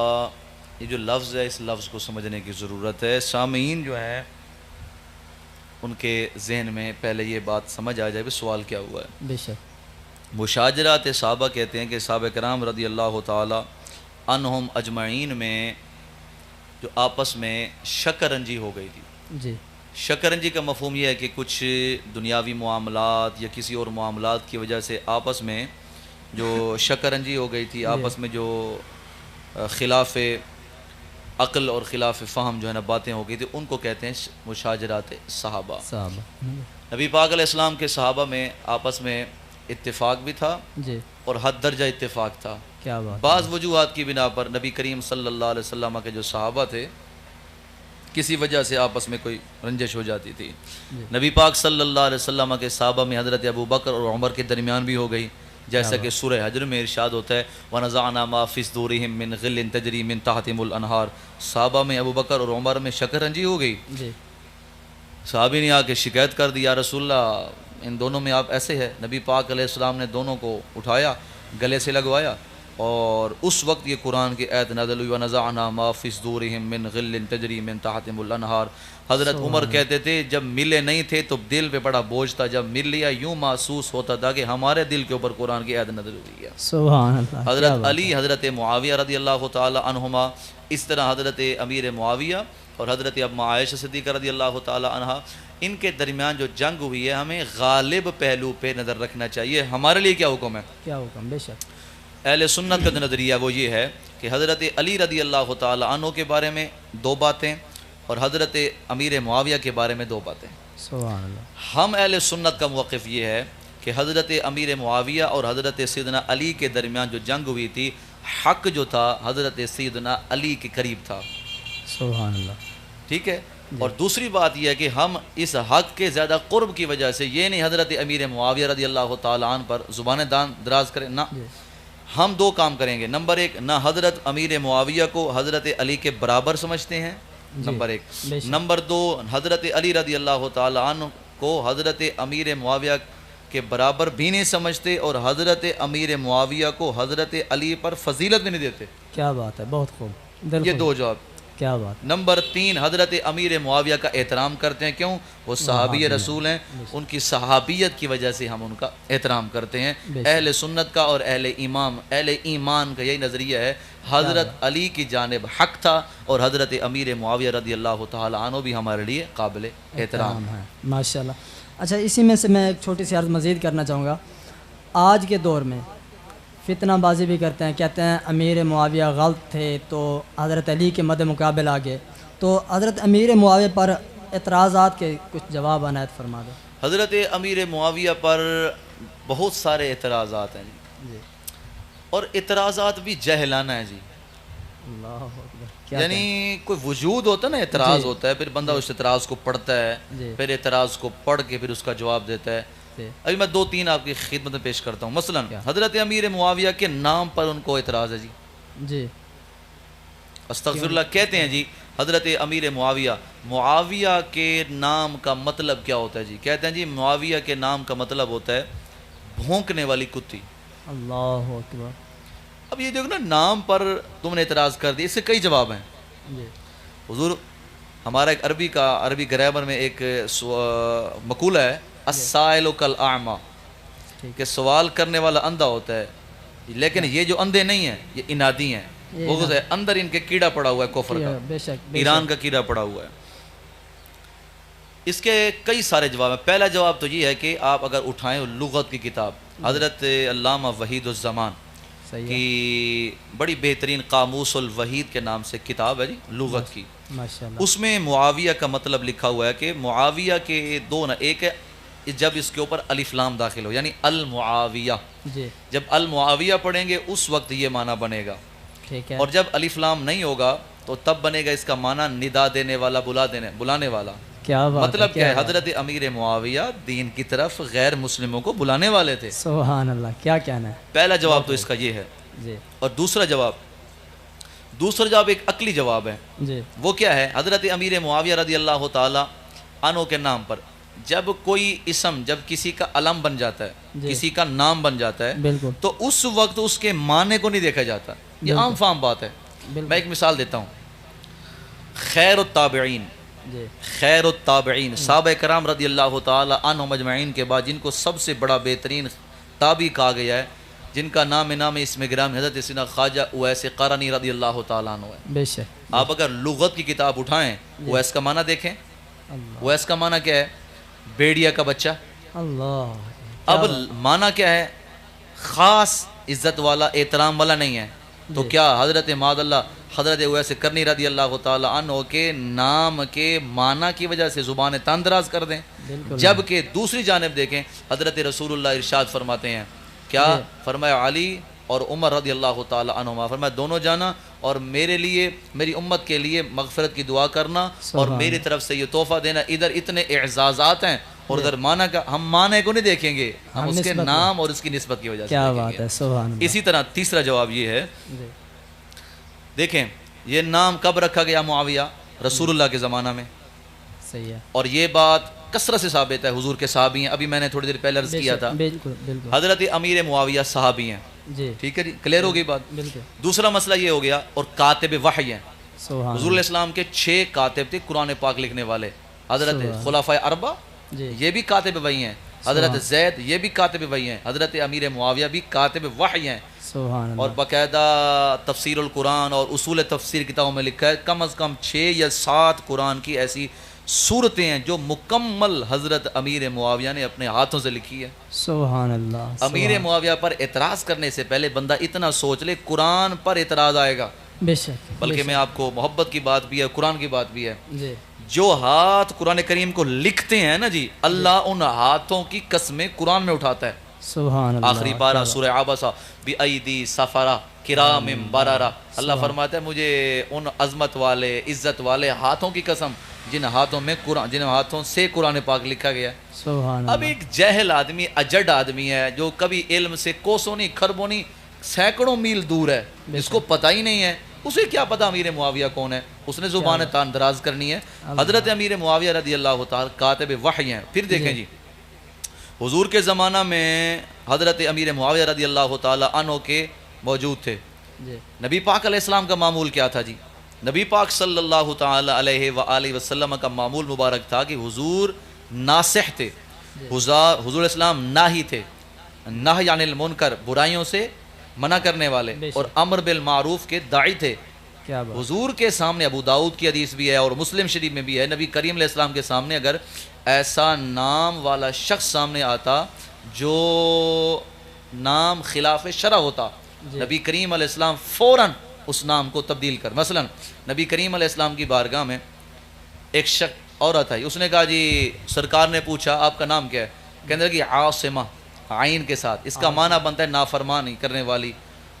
یہ جو لفظ ہے اس لفظ کو سمجھنے کی ضرورت ہے. سامعین جو ہیں ان کے ذہن میں پہلے یہ بات سمجھ آ جائے بھی سوال کیا ہوا ہے. بے شک. مشاجرات صحابہ کہتے ہیں کہ صحابہ کرام رضی اللہ تعالی عنہم اجمعین میں جو آپس میں شکرنجی ہو گئی تھی. جی. شکرنجی کا مفہوم یہ ہے کہ کچھ دنیاوی معاملات یا کسی اور معاملات کی وجہ سے آپس میں جو شکرنجی ہو گئی تھی، آپس میں جو خلاف عقل اور خلاف فہم جو ہے نا باتیں ہو گئی تھی، ان کو کہتے ہیں مشاجرات صحابہ. نبی پاک علیہ السلام کے صحابہ میں آپس میں اتفاق بھی تھا جی. اور حد درجہ اتفاق تھا. کیا بات. بعض وجوہات کی بنا پر نبی کریم صلی اللہ علیہ وسلم کے جو صحابہ تھے کسی وجہ سے آپس میں کوئی رنجش ہو جاتی تھی. نبی پاک صلی اللہ علیہ وسلم کے صحابہ میں حضرت ابو بکر اور عمر کے درمیان بھی ہو گئی، جیسا کہ سورہ حجر میں ارشاد ہوتا ہے وَنَزَعْنَا مَا فِي صُدُورِهِم مِّن غِلٍّ تَجْرِي مِّن تَحْتِهِمُ الْأَنْهَارُ. صحابہ میں ابو بکر اور عمر میں شکرنجی ہو گئی. جی. صحابی نے آ کے شکایت کر دی، یا رسول اللہ ان دونوں میں آپ ایسے ہے. نبی پاک علیہ السلام نے دونوں کو اٹھایا، گلے سے لگوایا، اور اس وقت یہ قرآن کی آیت نازل ہوئی وَنَزَعْنَا مَا فِي صُدُورِهِم مِّن غِلٍّ تَجْرِي مِّن تَحْتِهِمُ الْأَنْهَارُ. حضرت عمر کہتے تھے جب ملے نہیں تھے تو دل پہ بڑا بوجھ تھا، جب مل لیا یوں محسوس ہوتا تھا کہ ہمارے دل کے اوپر قرآن کی آیت نازل ہوئی ہے. سبحان اللہ. حضرت علی، حضرت معاویہ رضی اللہ تعالی عنہما، اس طرح حضرت امیر معاویہ اور حضرت ام عائشہ صدیقہ رضی اللہ تعالی عنہا، ان کے درمیان جو جنگ ہوئی ہے ہمیں غالب پہلو پہ نظر رکھنا چاہیے. ہمارے لیے کیا حکم ہے؟ کیا حکم؟ بے شک. اہل سنت کا نظریہ وہ یہ ہے کہ حضرت علی رضی اللہ تعالی عنہ کے بارے میں 2 باتیں اور حضرت امیر معاویہ کے بارے میں 2 باتیں. سبحان اللہ. ہم اہل سنت کا موقف یہ ہے کہ حضرت امیر معاویہ اور حضرت سیدنا علی کے درمیان جو جنگ ہوئی تھی، حق جو تھا حضرت سیدنا علی کے قریب تھا. سبحان اللہ. ٹھیک ہے. اور دوسری بات یہ ہے کہ ہم اس حق کے زیادہ قرب کی وجہ سے یہ نہیں حضرت امیر معاویہ رضی اللہ تعالی عنہ پر زبان دراز کریں، نہ. ہم 2 کام کریں گے. نمبر 1، نہ حضرت امیر معاویہ کو حضرت علی کے برابر سمجھتے ہیں، نمبر 1. نمبر 2، حضرت علی رضی اللہ تعالی عنہ کو حضرت امیر معاویہ کے برابر بھی نہیں سمجھتے اور حضرت امیر معاویہ کو حضرت علی پر فضیلت بھی نہیں دیتے. کیا بات ہے، بہت خوب. یہ 2 جواب. کیا بات. نمبر 3، حضرت امیر معاویہ کا احترام کرتے ہیں. کیوں؟ وہ صحابی رسول ہیں، ان کی صحابیت کی وجہ سے ہم ان کا احترام کرتے ہیں. اہل سنت کا اور اہل ایمان کا یہی نظریہ ہے. حضرت علی کی جانب حق تھا اور حضرت امیر معاویہ رضی اللہ تعالی عنہ بھی ہمارے لیے قابل احترام ہے. ماشاءاللہ. اچھا اسی میں سے میں ایک چھوٹی سی عرض مزید کرنا چاہوں گا. آج کے دور میں فتنہ بازی بھی کرتے ہیں، کہتے ہیں امیر معاویہ غلط تھے تو حضرت علی کے مد مقابل آگے. تو حضرت امیر معاویہ پر اعتراضات کے کچھ جواب عنایت فرما دیں. حضرت امیر معاویہ پر بہت سارے اعتراضات ہیں جی. اور اعتراضات بھی جہلانہ ہیں جی. اللہ اکبر. یعنی کوئی وجود ہوتا ہے نا، اعتراض ہوتا ہے، پھر بندہ اس اعتراض کو پڑھتا ہے، پھر اعتراض کو پڑھ کے پھر اس کا جواب دیتا ہے. ابھی میں 2-3 آپ کی خدمت میں پیش کرتا ہوں. مثلا حضرت امیر معاویہ کے نام پر ان کو اعتراض ہے جی. جی استغفر اللہ. کہتے ہیں جی حضرت امیر معاویہ کے نام کا مطلب کیا ہوتا ہے جی؟ کہتے ہیں جی معاویہ کے نام کا مطلب ہوتا ہے بھونکنے والی کتی. اللہ اکبر. اب یہ دیکھو نا، نام پر تم نے اعتراض کر دی. اس سے کئی جواب ہیں جی. حضور ہمارا ایک عربی گرامر میں ایک مقولہ ہے السائل کالاعمی، کہ سوال کرنے والا اندھا ہوتا ہے، لیکن یہ جو اندھے نہیں ہیں یہ انادی ہیں. بغض ہے، اندر ان کے کیڑا پڑا ہوا ہے کفر کا، ایران کا کیڑا پڑا ہوا ہے. اس کے کئی سارے جواب ہیں. پہلا جواب تو یہ ہے کہ آپ اگر اٹھائیں لغت کی کتاب حضرت علامہ وحید الزمان صحیح ہے، کہ بڑی بہترین قاموس الوحید کے نام سے کتاب ہے جی لغت کی. ماشاءاللہ. اس میں معاویہ کا مطلب لکھا ہوا ہے کہ معاویہ کے دو نہ ایک ہے جب اس کے اوپر الف لام داخل ہو یعنی المعاویہ. جی جب المعاویہ پڑھیں گے اس وقت یہ معنی بنے گا. ٹھیک ہے. اور جب الف لام نہیں ہوگا تو تب بنے گا اس کا معنی ندا دینے والا بلانے والا. کیا بات مطلب کیا ہے؟ بات حضرت امیر معاویہ دین کی طرف غیر مسلموں کو بلانے والے تھے. سبحان اللہ، کیا کہنا ہے. پہلا جواب تو اس کا یہ ہے. جی اور دوسرا جواب ایک عقلی جواب ہے. جی وہ کیا ہے؟ حضرت امیر معاویہ رضی اللہ تعالی عنہ کے نام پر جب کوئی اسم جب کسی کا علم بن جاتا ہے جی. کسی کا نام بن جاتا ہے بالکل تو اس وقت اس کے معنی کو نہیں دیکھا جاتا. یہ عام فام بات ہے. میں بالکل. ایک مثال دیتا ہوں. خیر التابعین جی خیر التابعین صحابہ کرام رضی اللہ تعالی عنہ مجمعین کے بعد جن کو سب سے بڑا بہترین تابعی کہا گیا ہے جن کا نام اسم گرامی حضرت سیدنا خواجہ اویس قرنی رضی اللہ تعالیٰ عنہ ہے. بے شک. آپ اگر لغت کی کتاب اٹھائیں اویس کا معنی دیکھیں. اللہ اویس کا معنی کیا ہے؟ بیڑیا کا بچہ. اللہ. اب معنی کیا ہے؟ خاص عزت والا احترام والا نہیں ہے. تو کیا حضرت معاذ اللہ حضرت اویس قرنی رضی اللہ تعالی عنہ کے نام کے معنی کی وجہ سے زبان تان دراز کر دیں؟ بالکل. جبکہ دوسری جانب دیکھیں حضرت رسول اللہ ارشاد فرماتے ہیں کیا؟ فرمایا علی اور عمر رضی اللہ تعالی عنہما فرمایا دونوں جانا اور میرے لیے میری امت کے لیے مغفرت کی دعا کرنا اور میری طرف سے یہ تحفہ دینا. ادھر اتنے اعزازات ہیں اور ادھر معنی کا ہم معنی کو نہیں دیکھیں گے، ہم اس کے نام اور اس کی نسبت کی وجہ سے کیا دیکھیں بات گے. ہے. سبحان اللہ. اسی طرح تیسرا جواب یہ ہے جی دیکھیں یہ نام کب رکھا گیا معاویہ؟ رسول اللہ کے زمانہ میں. صحیح ہے. اور یہ بات کثرت سے ثابت ہے حضور کے صحابی ہیں. ابھی میں نے تھوڑی دیر پہلے عرض کیا تھا بالکل بالکل. حضرت امیر معاویہ صحابی ہیں. جی ٹھیک ہے جی، کلیئر ہوگی بات. بالکل. دوسرا مسئلہ یہ ہو گیا اور کاتب وحی ہیں. سبحان حضور علیہ السلام کے 6 کاتب تھے قرآن پاک لکھنے والے. حضرت خلفائے اربع جی یہ بھی کاتب وحی ہیں. حضرت زید یہ بھی کاتب وحی ہیں. حضرت امیر معاویہ بھی کاتب وحی ہیں. سبحان اور اللہ. باقاعدہ تفسیر القرآن اور اصول تفسیر کتابوں میں لکھا ہے کم از کم 6 یا 7 قرآن کی ایسی صورتیں ہیں جو مکمل حضرت امیر معاویہ نے اپنے ہاتھوں سے لکھی ہے. سبحان اللہ. امیر معاویہ پر اعتراض کرنے سے پہلے بندہ اتنا سوچ لے قرآن پر اعتراض آئے گا. بے شک. بلکہ میں آپ کو محبت کی بات بھی ہے قرآن کی بات بھی ہے. جی جو ہاتھ قرآن کریم کو لکھتے ہیں نا جی اللہ ان ہاتھوں کی قسمیں قرآن میں اٹھاتا ہے. سبحان اللہ. آخری پارہ سورہ عبسہ بِأَيْدِي سَفَرَةٍ کِرَامٍ بَرَرَةٍ اللہ فرماتا ہے مجھے ان عظمت والے عزت والے ہاتھوں کی قسم جن ہاتھوں سے قرآن پاک لکھا گیا. سبحان اب اللہ. ایک جاہل آدمی اجڑ آدمی ہے جو کبھی علم سے کوسوں نہیں کھربوں نہیں سینکڑوں میل دور ہے جس کو پتہ ہی نہیں ہے اسے کیا پتہ امیر معاویہ کون ہے؟ اس نے زبان تان دراز کرنی ہے. حضرت امیر معاویہ رضی اللہ تعالی کاتب وحی ہیں. پھر دیکھیں جی حضور کے زمانہ میں حضرت امیر معاویہ رضی اللہ تعالی عنہ کے موجود تھے. جی نبی پاک علیہ السلام کا معمول کیا تھا جی؟ نبی پاک صلی اللہ تعالی علیہ وآلہ وسلم کا معمول مبارک تھا کہ حضور ناصح تھے. حضور علیہ السلام ناہی تھے. نہی عن المنکر برائیوں سے منع کرنے والے اور امر بالمعروف کے داعی تھے. کیا بات. حضور کے سامنے ابو داؤد کی حدیث بھی ہے اور مسلم شریف میں بھی ہے نبی کریم علیہ السلام کے سامنے اگر ایسا نام والا شخص سامنے آتا جو نام خلاف شرع ہوتا نبی کریم علیہ السلام فوراً اس نام کو تبدیل کر. مثلا نبی کریم علیہ السلام کی بارگاہ میں ایک شخص عورت آئی. اس نے کہا جی سرکار نے پوچھا آپ کا نام کیا ہے؟ کہنے لگی عاصمہ عین کے ساتھ. اس کا معنی بنتا ہے نافرمانی کرنے والی.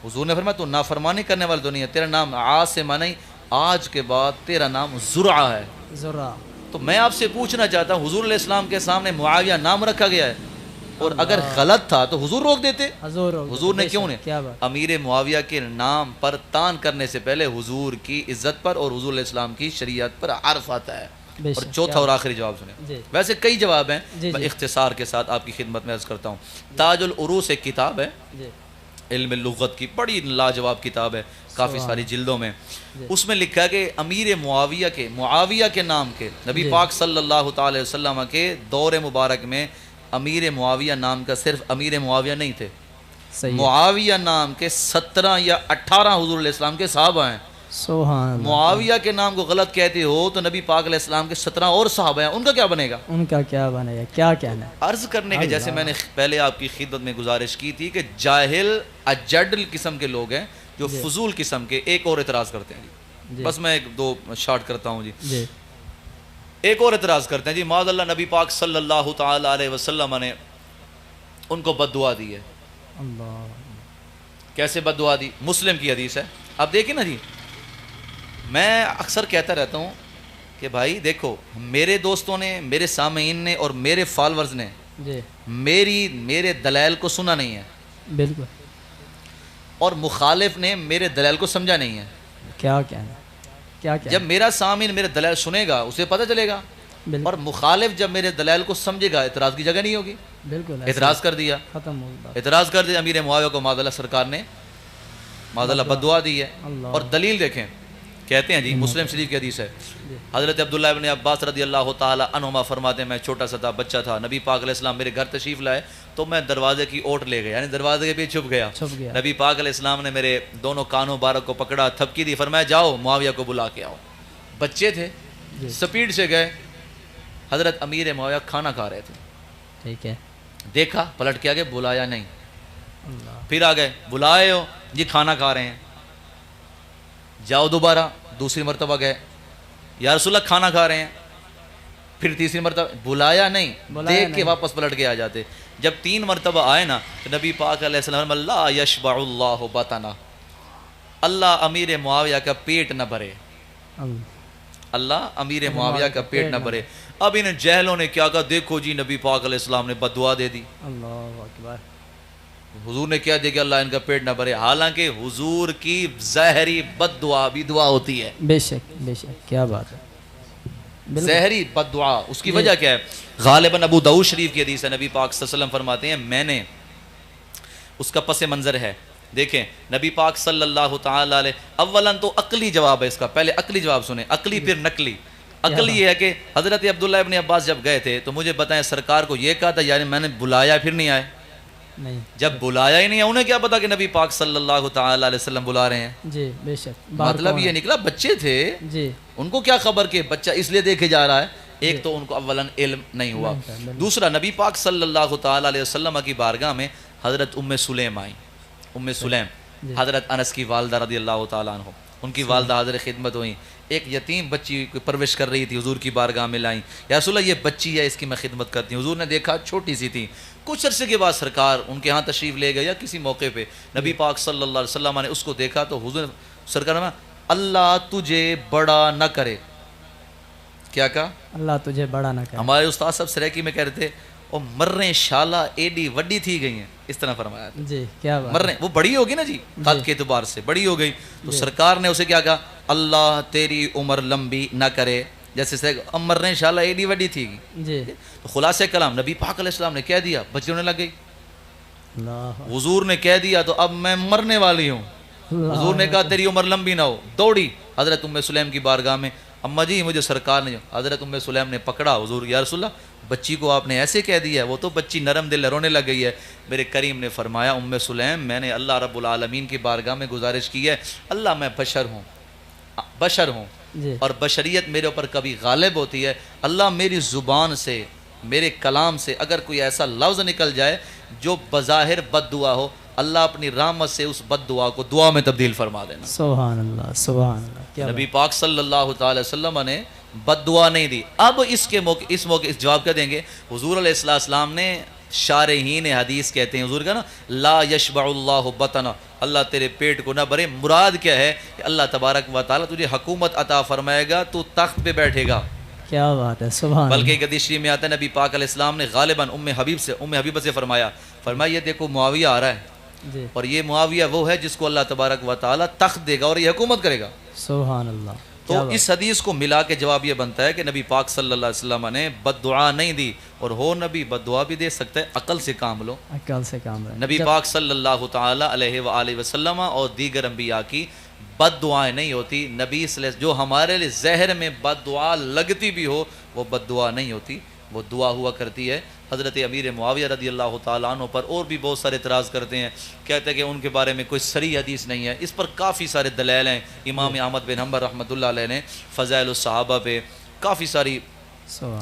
حضور نے فرمایا تو نافرمانی کرنے والی تو نہیں ہے تیرا نام عاصمہ نہیں آج کے بعد تیرا نام زرعہ ہے. ذرا. تو میں آپ سے پوچھنا چاہتا ہوں حضور علیہ السلام کے سامنے معاویہ نام رکھا گیا ہے اور اگر غلط تھا تو حضور روک دیتے. حضور نے کیوں نہیں؟ امیر معاویہ کے نام پر تان کرنے سے پہلے حضور کی عزت پر اور حضور علیہ السلام کی شریعت پر عرف آتا ہے. اور چوتھا اور آخری جواب سنیں. ویسے کئی جواب ہیں میں اختصار کے ساتھ آپ کی خدمت میں عرض کرتا ہوں. تاج العروس ایک کتاب ہے علم لغت کی بڑی لاجواب کتاب ہے کافی ساری جلدوں میں. اس میں لکھا ہے کہ امیر معاویہ کے نام کے نبی پاک صلی اللہ تعالی وسلم کے دور مبارک میں امیر معاویہ نام کا صرف امیر معاویہ نہیں تھے. معاویہ نام کے 17 یا 18 حضور علیہ السلام کے صحابہ ہیں. سبحان اللہ. معاویہ کے نام کو غلط کہتے ہو تو نبی پاک علیہ السلام کے 17 اور صحابہ ہیں، ان کا کیا بنے گا؟ ان کا کیا بنے گا، کیا کہنا ہے. عرض کرنے کے جیسے میں نے پہلے آپ کی خدمت میں گزارش کی تھی کہ جاہل اجڈل قسم کے لوگ ہیں جو فضول قسم کے. ایک اور اعتراض کرتے ہیں جی، بس میں ایک دو شارٹ کرتا ہوں جی. ایک اور اعتراض کرتے ہیں جی، معاذ اللہ نبی پاک صلی اللہ تعالی علیہ وسلم نے ان کو بد دعا دی ہے. اللہ. کیسے بد دعا دی؟ مسلم کی حدیث ہے. اب دیکھیں نا جی، میں اکثر کہتا رہتا ہوں کہ بھائی دیکھو، میرے دوستوں نے، میرے سامعین نے اور میرے فالورز نے جی میرے دلائل کو سنا نہیں ہے، بالکل، اور مخالف نے میرے دلائل کو سمجھا نہیں ہے. کیا کہنا، کیا کہنا. جب میرا سامعین میرے دلائل سنے گا اسے پتہ چلے گا، اور مخالف جب میرے دلائل کو سمجھے گا اعتراض کی جگہ نہیں ہوگی. بالکل اعتراض کر دیا، ختم ہو گیا. اعتراض کر دیا. امیر معاویہ کو معاذ اللہ سرکار نے معاذ اللہ بد دعا دی ہے. اور دلیل دیکھیں، کہتے ہیں جی، مسلم شریف کی حدیث ہے، حضرت عبداللہ ابن عباس رضی اللہ تعالی عنہما فرماتے ہیں میں چھوٹا سا تھا، بچہ تھا، نبی پاک علیہ السلام میرے گھر تشریف لائے تو میں دروازے کی اوٹ لے گیا، یعنی دروازے کے پیچھے چھپ گیا. نبی پاک علیہ السلام نے میرے دونوں کانوں مبارک کو پکڑا، تھپکی دی، فرمایا جاؤ معاویہ کو بلا کے آؤ. بچے تھے، سپیڈ سے گئے. حضرت امیر معاویہ کھانا کھا رہے تھے، ٹھیک ہے، دیکھا، پلٹ کے آگے، بلایا نہیں. پھر آ گئے، بلائے ہو جی، کھانا کھا رہے ہیں. جاؤ دوبارہ، دوسری مرتبہ گئے، یا رسول اللہ کھانا کھا رہے ہیں. پھر تیسری مرتبہ، بلایا نہیں، دیکھ کے واپس پلٹ کے آ جاتے. جب 3 مرتبہ آئے نا تو نبی پاک علیہ السلام لا یشبع اللہ بطنا، اللہ امیر معاویہ کا پیٹ نہ بھرے، اللہ امیر معاویہ کا پیٹ نہ بھرے. اب ان جہلوں نے کیا کہا، دیکھو جی نبی پاک علیہ السلام نے بد دعا دے دی. اللہ اکبر. حضور نے کیا دیا کہ اللہ ان کا پیٹ نہ بھرے، حالانکہ حضور کی ظاہری بد دعا بھی دعا ہوتی ہے. بے شک بے شک، کیا بات ہے. ظاہری بد دعا، اس کی وجہ کیا ہے؟ غالباً ابو داؤد شریف کی حدیث ہے، نبی پاک صلی اللہ علیہ وسلم فرماتے ہیں میں نے، اس کا پس منظر ہے، دیکھیں نبی پاک صلی اللہ تعالی علیہ، اولاً تو عقلی جواب ہے اس کا، پہلے عقلی جواب سنیں، عقلی پھر نقلی. عقلی یہ ہے کہ حضرت عبداللہ ابن عباس جب گئے تھے تو مجھے بتائیں سرکار کو یہ کہا تھا، یعنی میں نے بلایا پھر نہیں آئے؟ نہیں. جب بلایا ہی نہیں ہے، انہیں کیا پتا کہ نبی پاک صلی اللہ تعالی علیہ وسلم بلا رہے ہیں؟ جی بے شک. مطلب یہ نکلا بچے تھے، جی ان کو کیا خبر کہ بچہ اس لیے دیکھے جا رہا ہے. ایک تو ان کو اولاً علم نہیں ہوا، دوسرا نبی پاک صلی اللہ تعالی علیہ وسلم کی بارگاہ میں حضرت ام سلیم آئیں. ام سلیم حضرت انس کی والدہ رضی اللہ تعالیٰ عنہ، ان کی والدہ حاضر خدمت ہوئیں. ایک یتیم بچی کو پرورش کر رہی تھی، حضور کی بارگاہ میں لائیں، یا رسول اللہ یہ بچی ہے، اس کی میں خدمت کرتی ہوں. حضور نے دیکھا چھوٹی سی تھی. کچھ عرصے کے بعد سرکار ان کے ہاں تشریف لے گئے یا کسی موقع پہ، نبی پاک صلی اللہ علیہ وسلم نے اس کو دیکھا تو حضور سرکار نے اللہ تجھے بڑا نہ کرے. کیا کہا؟ اللہ تجھے بڑا نہ کرے. ہمارے استاد صاحب سریکی میں کہہ رہے تھے وہ مرنے شالہ ایڈی وڈی تھی گئی ہیں، اس طرح فرمایا تھا. جی کیا بات، مرنے وہ بڑی ہوگی نا جی، قد کے اعتبار سے بڑی ہو گئی. تو سرکار نے اسے کیا کہا، اللہ تیری عمر لمبی نہ کرے، جیسے مرنے شالہ ایڈی وڈی تھی گی. جی تو خلاصہ کلام نبی پاک علیہ السلام نے کہہ دیا، بچی ہونے لگ گئی. حضور نے کہہ دیا تو اب میں مرنے والی ہوں. حضور نے کہا تیری عمر لمبی نہ ہو. دوڑی حضرت ام سلیم کی بارگاہ میں، اماں جی مجھے سرکار نے، حضرت ام سلیم نے پکڑا. حضور یا رسول اللہ بچی کو آپ نے ایسے کہہ دیا ہے، وہ تو بچی نرم دل رونے لگ گئی ہے. میرے کریم نے فرمایا ام سلیم میں نے اللہ رب العالمین کی بارگاہ میں گزارش کی ہے، اللہ میں بشر ہوں اور بشریت میرے اوپر کبھی غالب ہوتی ہے. اللہ میری زبان سے، میرے کلام سے اگر کوئی ایسا لفظ نکل جائے جو بظاہر بد دعا ہو، اللہ اپنی رحمت سے اس بد دعا کو دعا میں تبدیل فرما دینا. سبحان اللہ سبحان اللہ. نبی پاک صلی اللہ تعالی وسلم نے بد دعا نہیں دی. اب اس جواب کیا دیں گے؟ حضور علیہ السلام نے، شارحین حدیث کہتے ہیں حضور کا نا لا یشبع اللہ بطنا، اللہ تیرے پیٹ کو نہ بھرے. مراد کیا ہے کہ اللہ تبارک و تعالیٰ تجھے حکومت عطا فرمائے گا، تو تخت پہ بیٹھے گا. کیا بات ہے، سبحان. بلکہ ایک حدیث شریف میں آتا ہے نبی پاک علیہ السلام نے غالباً ام حبیبہ سے فرمایا یہ دیکھو معاویہ آ رہا ہے، اور یہ معاویہ وہ ہے جس کو اللہ تبارک و تعالیٰ تخت دے گا اور یہ حکومت کرے گا. سبحان اللہ. تو اس حدیث کو ملا کے جواب یہ بنتا ہے کہ نبی پاک صلی اللہ علیہ وسلم نے بد دعا نہیں دی، اور ہو نبی بد دعا بھی دے سکتا ہے. عقل سے کام لو، عقل سے کام لو. نبی پاک صلی اللہ تعالی علیہ وآلہ وسلم اور دیگر انبیاء کی بد دعائیں نہیں ہوتی. نبی صلی اللہ علیہ وسلم جو ہمارے لیے زہر میں بد دعا لگتی بھی ہو، وہ بد دعا نہیں ہوتی، وہ دعا ہوا کرتی ہے. حضرت امیر معاویہ رضی اللہ تعالیٰ عنہ پر اور بھی بہت سارے اعتراض کرتے ہیں، کہتے ہیں کہ ان کے بارے میں کوئی صریح حدیث نہیں ہے. اس پر کافی سارے دلائل ہیں. امام احمد بن حنبل رحمۃ اللہ علیہ نے فضائل الصحابہ پہ کافی ساری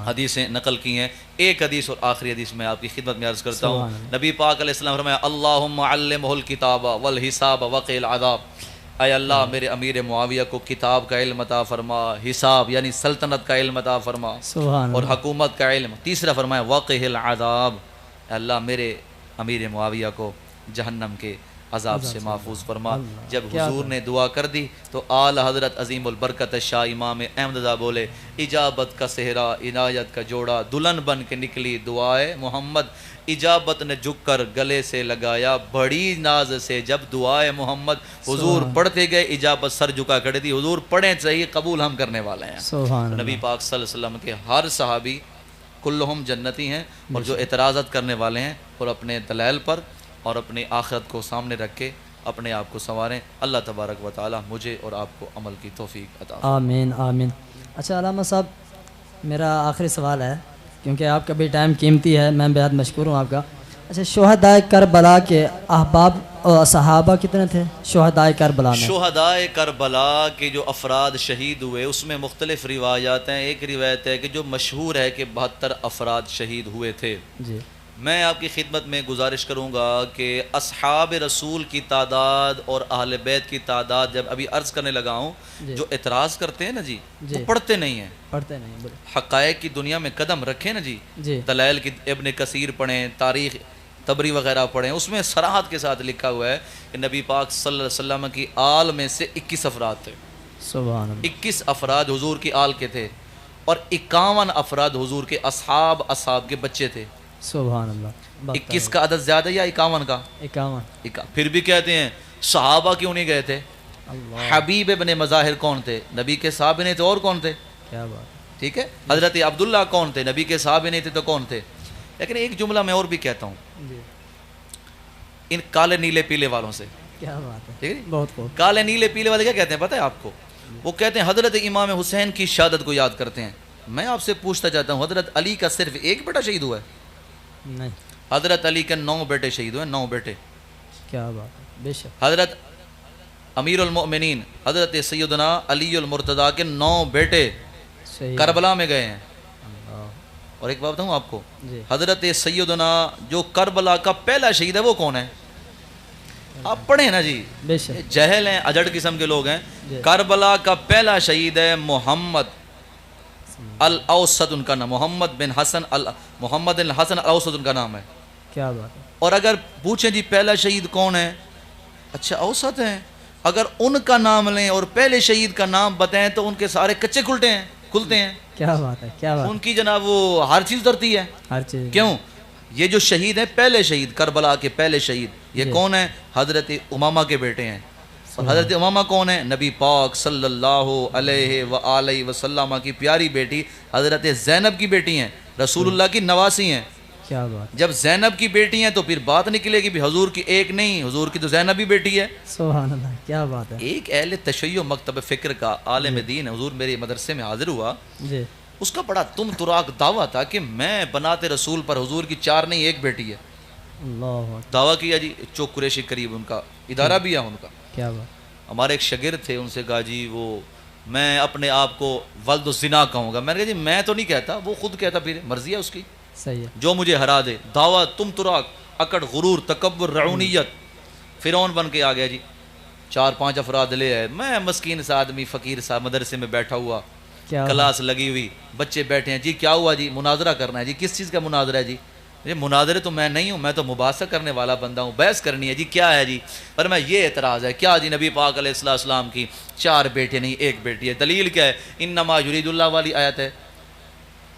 حدیثیں نقل کی ہیں. ایک حدیث اور آخری حدیث میں آپ کی خدمت میں عرض کرتا ہوں. نبی پاک علیہ السلام فرمایا اللہم علمہ الکتاب والحساب وقی العذاب. اے اللہ میرے امیر معاویہ کو کتاب کا علم عطا فرما، حساب یعنی سلطنت کا علم عطا فرما، اور حکومت کا علم. تیسرا فرمایا وقی العذاب. اے اللہ میرے امیر معاویہ کو جہنم کے عذاب سے محفوظ فرما. جب حضور نے دعا کر دی تو آل حضرت عظیم البرکت شاہ امام احمد رضا بولے اجابت کا صحرا عنایت کا جوڑا دلہن بن کے نکلی دعائے محمد. اجابت نے جھک کر گلے سے لگایا بڑی ناز سے جب دعائے محمد. حضور پڑھتے گئے، اجابت سر جھکا کھڑی تھی. حضور پڑھیں صحیح، قبول ہم کرنے والے ہیں. نبی پاک صلی اللہ علیہ وسلم کے ہر صحابی کلہم جنتی ہیں، اور جو اعتراضات کرنے والے ہیں اور اپنے دلائل پر اور اپنی آخرت کو سامنے رکھ کے اپنے آپ کو سنواریں. اللہ تبارک و تعالی مجھے اور آپ کو عمل کی توفیق عطا فرمائے. آمین آمین. اچھا علامہ صاحب، میرا آخری سوال ہے کیونکہ آپ کا بھی ٹائم قیمتی ہے، میں بہت مشکور ہوں آپ کا. اچھا، شہدائے کربلا کے احباب اور صحابہ کتنے تھے شہدائے کربلا میں؟ شہدائے کربلا کے جو افراد شہید ہوئے اس میں مختلف روایات ہیں. ایک روایت ہے کہ جو مشہور ہے کہ 72 افراد شہید ہوئے تھے. جی، میں آپ کی خدمت میں گزارش کروں گا کہ اصحاب رسول کی تعداد اور اہل بیت کی تعداد جب ابھی عرض کرنے لگا ہوں، جو اعتراض کرتے ہیں نا جی وہ پڑھتے نہیں ہیں. پڑھتے نہیں، حقائق کی دنیا میں قدم رکھیں نا جی. جی، دلائل کی ابن کثیر پڑھیں، تاریخ طبری وغیرہ پڑھیں. اس میں صراحت کے ساتھ لکھا ہوا ہے کہ نبی پاک صلی اللہ علیہ وسلم کی آل میں سے 21 افراد تھے. سبحان اللہ. 21 افراد حضور کی آل کے تھے اور 51 افراد حضور کے اصحاب کے بچے تھے. سبحان اللہ. 21 کا عدد زیادہ یا 51 کا؟ 51. پھر بھی کہتے ہیں صحابہ کیوں نہیں گئے تھے؟ اللہ، حبیب ابن مظاہر کون تھے؟ نبی کے صحابہ نہیں تھے، اور کون تھے؟ کیا بات. ٹھیک ہے. حضرت عبداللہ کون تھے؟ نبی کے صحابہ نہیں تھے تو کون تھے؟ لیکن ایک جملہ میں اور بھی کہتا ہوں جی، ان کالے نیلے پیلے والوں سے. کیا بات ہے. ٹھیک ہے. بہت خوب. کالے نیلے پیلے والے کیا کہتے ہیں پتہ ہے آپ کو؟ وہ کہتے ہیں حضرت امام حسین کی شہادت کو یاد کرتے ہیں. میں آپ سے پوچھنا چاہتا ہوں حضرت علی کا صرف ایک بیٹا شہید ہوا ہے؟ نہیں. حضرت علی کے 9 بیٹے شہید ہوئے. 9 بیٹے. کیا بات ہے. بے شک. حضرت امیر المؤمنین حضرت سیدنا علی المرتضیٰ کے 9 بیٹے صحیح. کربلا میں گئے ہیں. اللہ. اور ایک بات بتاؤں آپ کو، جی، حضرت سیدنا جو کربلا کا پہلا شہید ہے وہ کون ہے؟ آپ پڑھیں نا جی، بے شک. جہل ہیں، اجڑ قسم کے لوگ ہیں. جی. کربلا کا پہلا شہید ہے محمد الاوسط، ان کا نام محمد بن حسن محمد الحسن الاوسط ان کا نام ہے. کیا بات ہے. اور اگر پوچھیں جی پہلا شہید کون ہے، اچھا اوسط ہیں. اگر ان کا نام لیں اور پہلے شہید کا نام بتائیں تو ان کے سارے کچے کھلتے ہیں. کیا بات ہے. کیا بات. ان کی جناب وہ ہر چیز اترتی ہے. ہر چیز. کیوں؟ یہ جو شہید ہیں پہلے شہید کربلا کے پہلے شہید، یہ کون ہیں؟ حضرت امامہ کے بیٹے ہیں. اور حضرت امامہ کون ہیں؟ نبی پاک صلی اللہ علیہ وآلہ وسلم کی پیاری بیٹی حضرت زینب کی بیٹی ہیں، رسول اللہ کی نواسی ہیں. کیا بات. جب زینب کی بیٹی ہیں تو پھر بات نکلے گی بھی حضور کی ایک نہیں، حضور کی تو زینب بھی بیٹی ہے. سبحان اللہ. کیا بات ہے. ایک اہل تشیع مکتب فکر کا عالم دین حضور میرے مدرسے میں حاضر ہوا. جی. اس کا بڑا تم تراک دعویٰ تھا کہ میں بنات رسول پر حضور کی 4 نہیں 1 بیٹی ہے. اللہ. دعویٰ کیا جی. چوک قریشی قریب ان کا ادارہ بھی ہے ان کا. کیا بات. ہمارے ایک شاگرد تھے، ان سے کہا جی وہ میں اپنے آپ کو ولد الزنا کہوں گا. میں نے کہا جی میں تو نہیں کہتا، وہ خود کہتا، پھر مرضی ہے اس کی، صحیح ہے. جو مجھے ہرا دے. دعویٰ تم تراک، اکڑ، غرور، تکبر، رعونیت، فرعون بن کے آ گیا جی. 4-5 افراد لے آئے. میں مسکین سا آدمی فقیر سا مدرسے میں بیٹھا ہوا، کلاس لگی ہوئی، بچے بیٹھے ہیں. جی کیا ہوا جی؟ مناظرہ کرنا ہے. جی کس چیز کا مناظرہ ہے جی؟ یہ مناظرے تو میں نہیں ہوں، میں تو مباحثہ کرنے والا بندہ ہوں، بحث کرنی ہے. جی کیا ہے جی؟ پر میں یہ اعتراض ہے. کیا جی؟ نبی پاک علیہ السلام کی 4 بیٹے نہیں 1 بیٹی ہے. دلیل کیا ہے؟ انما یرید اللہ والی آیت ہے،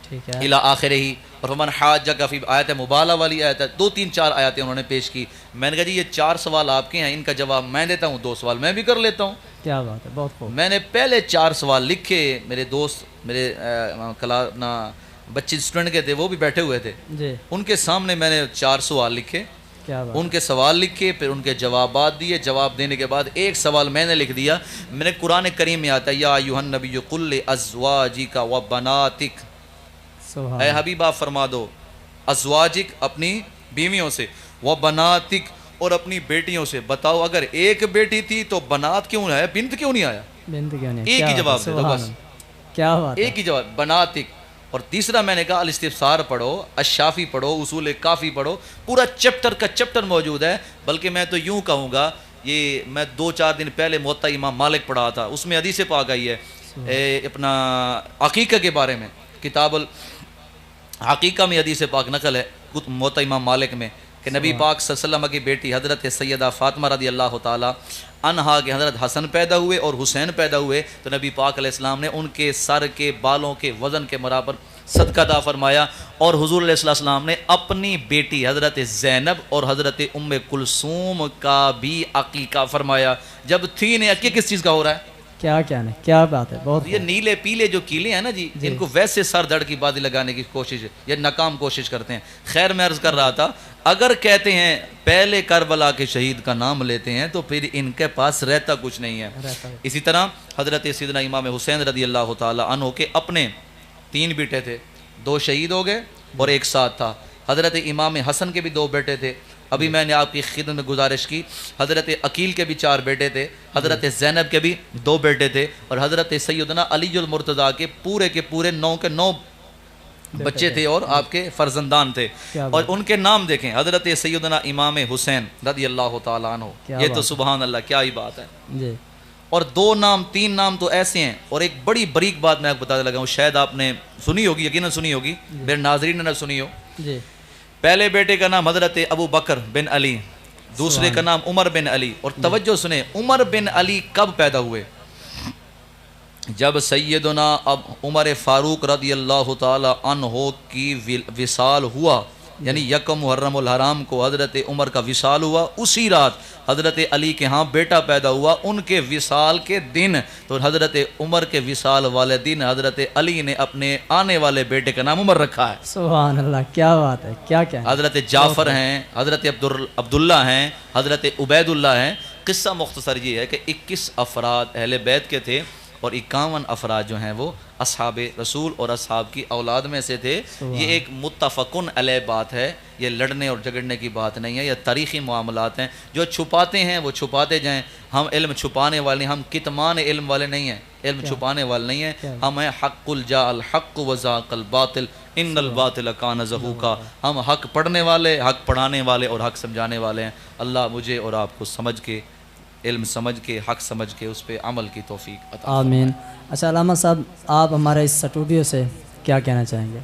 ٹھیک ہے، الی آخرہ ہی. اور فمن حاجک فی آیت مبالہ والی آیت ہے. 2-3-4 آیتیں انہوں نے پیش کی. میں نے کہا جی یہ 4 سوال آپ کے ہیں، ان کا جواب میں دیتا ہوں، 2 سوال میں بھی کر لیتا ہوں. کیا بات ہے. بہت خوب. میں نے پہلے 4 سوال لکھے. میرے دوست میرے اپنا بچے اسٹوڈنٹ کے تھے، وہ بھی بیٹھے ہوئے تھے. جی. ان کے سامنے میں نے 4 سوال لکھے. کیا بات. ان کے سوال لکھے، پھر ان کے جوابات دیے. جواب دینے کے بعد ایک سوال میں نے لکھ دیا. میں نے قرآن کریم میں آتا ہے یا ایھا النبی قل لازواجک و بناتک، سبحان اے حبیب آپ فرما دو ازواجک اپنی بیویوں سے، و بناتک اور اپنی بیٹیوں سے. بتاؤ اگر ایک بیٹی تھی تو بنات کیوں آیا، بنت کیوں نہیں آیا؟ بنت کیوں نہیں؟ ایک ہی جواب دے دو بس، کیا بات ہے، ایک ہی جواب بناتک. اور تیسرا میں نے کہا الاستفسار پڑھو، الشافی پڑھو، اصول کافی پڑھو، پورا چیپٹر کا چیپٹر موجود ہے. بلکہ میں تو یوں کہوں گا، یہ میں 2-4 دن پہلے موطا امام مالک پڑھا تھا، اس میں حدیث پاک آئی ہے اپنا عقیقہ کے بارے میں. کتاب العقیقہ میں حدیث پاک نقل ہے موطا امام مالک میں کہ نبی پاک صلی اللہ علیہ وسلم کی بیٹی حضرت سیدہ فاطمہ رضی اللہ تعالی عنہا کے حضرت حسن پیدا ہوئے اور حسین پیدا ہوئے تو نبی پاک علیہ السلام نے ان کے سر کے بالوں کے وزن کے برابر صدقہ عطا فرمایا. اور حضور علیہ السلام نے اپنی بیٹی حضرت زینب اور حضرت ام کلثوم کا بھی عقیقہ فرمایا. جب تھی نے عقیقہ کس چیز کا ہو رہا ہے؟ کیا کہنا، کیا بات ہے، بہت یہ نیلے پیلے جو کیلے ہیں نا جی، ان کو ویسے سر دڑ کی بازی لگانے کی کوشش یا ناکام کوشش کرتے ہیں. خیر میں عرض کر رہا تھا، اگر کہتے ہیں پہلے کربلا کے شہید کا نام لیتے ہیں تو پھر ان کے پاس رہتا کچھ نہیں ہے. اسی طرح حضرت سیدنا امام حسین رضی اللہ تعالی عنہ کے اپنے 3 بیٹے تھے، 2 شہید ہو گئے اور 1 ساتھ تھا. حضرت امام حسن کے بھی 2 بیٹے تھے. ابھی میں نے آپ کی خدمت میں گزارش کی، حضرت عقیل کے بھی 4 بیٹے تھے، حضرت زینب کے بھی 2 بیٹے تھے، اور حضرت سیدنا علی المرتضیٰ کے پورے 9 بچے تھے اور آپ کے فرزندان تھے. اور ان کے نام دیکھیں، حضرت سیدنا امام حسین رضی اللہ تعالیٰ عنہ، یہ تو سبحان اللہ کیا ہی بات ہے. اور 2 نام 3 نام تو ایسے ہیں. اور ایک بڑی بریک بات میں آپ کو بتانے لگا ہوں، شاید آپ نے سنی ہوگی، یقیناً سنی ہوگی، میرے ناظرین نے نہ سنی ہو. پہلے بیٹے کا نام حضرت ابو بکر بن علی، دوسرے کا نام عمر بن علی. اور توجہ سنیں، عمر بن علی کب پیدا ہوئے؟ جب سیدنا اب عمر فاروق رضی اللہ تعالی عنہ کی وصال ہوا، یعنی 1 محرم الحرام کو حضرت عمر کا وصال ہوا، اسی رات حضرت علی کے ہاں بیٹا پیدا ہوا ان کے وصال کے دن. تو حضرت عمر کے وصال والے دن حضرت علی نے اپنے آنے والے بیٹے کا نام عمر رکھا ہے. سبحان اللہ، کیا بات ہے، کیا کیا. حضرت جعفر ہیں، حضرت عبداللہ ہیں، حضرت عبید اللہ ہیں. قصہ مختصر یہ ہے کہ 21 افراد اہل بیت کے تھے اور 51 افراد جو ہیں وہ اصحاب رسول اور اصحاب کی اولاد میں سے تھے. یہ ایک متفقن علیہ بات ہے، یہ لڑنے اور جھگڑنے کی بات نہیں ہے، یہ تاریخی معاملات ہیں. جو چھپاتے ہیں وہ چھپاتے جائیں. ہم علم چھپانے والے، ہم کتمان علم والے نہیں ہیں، علم چھپانے والے نہیں ہیں. ہم ہیں حق الجاء الحق وزاق الباطل ان الباطل کان زہوقا. ہم حق پڑھنے والے، حق پڑھانے والے اور حق سمجھانے والے ہیں. اللہ مجھے اور آپ کو سمجھ کے، علم سمجھ کے، حق سمجھ کے اس پہ عمل کی توفیق عطا. آمین. اچھا علامہ صاحب، آپ ہمارے اس اسٹوڈیو سے کیا کہنا چاہیں گے؟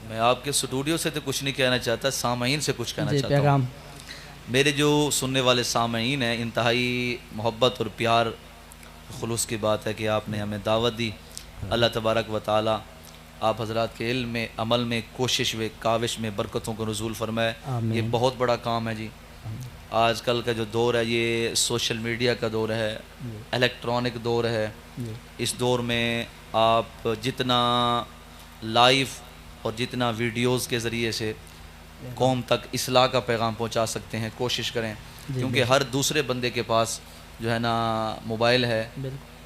میں آپ کے اسٹوڈیو سے تو کچھ نہیں کہنا چاہتا، سامعین سے کچھ کہنا چاہتا پیغام. ہوں. میرے جو سننے والے سامعین ہیں، انتہائی محبت اور پیار خلوص کی بات ہے کہ آپ نے ہمیں دعوت دی. اللہ تبارک و تعالی آپ حضرات کے علم میں، عمل میں، کوشش میں، کاوش میں برکتوں کو نزول فرمائے. یہ بہت بڑا کام ہے جی. آج کل کا جو دور ہے یہ سوشل میڈیا کا دور ہے، الیکٹرانک دور ہے. اس دور میں آپ جتنا لائیو اور جتنا ویڈیوز کے ذریعے سے قوم تک اصلاح کا پیغام پہنچا سکتے ہیں کوشش کریں. کیونکہ ہر دوسرے بندے کے پاس جو ہے نا موبائل ہے،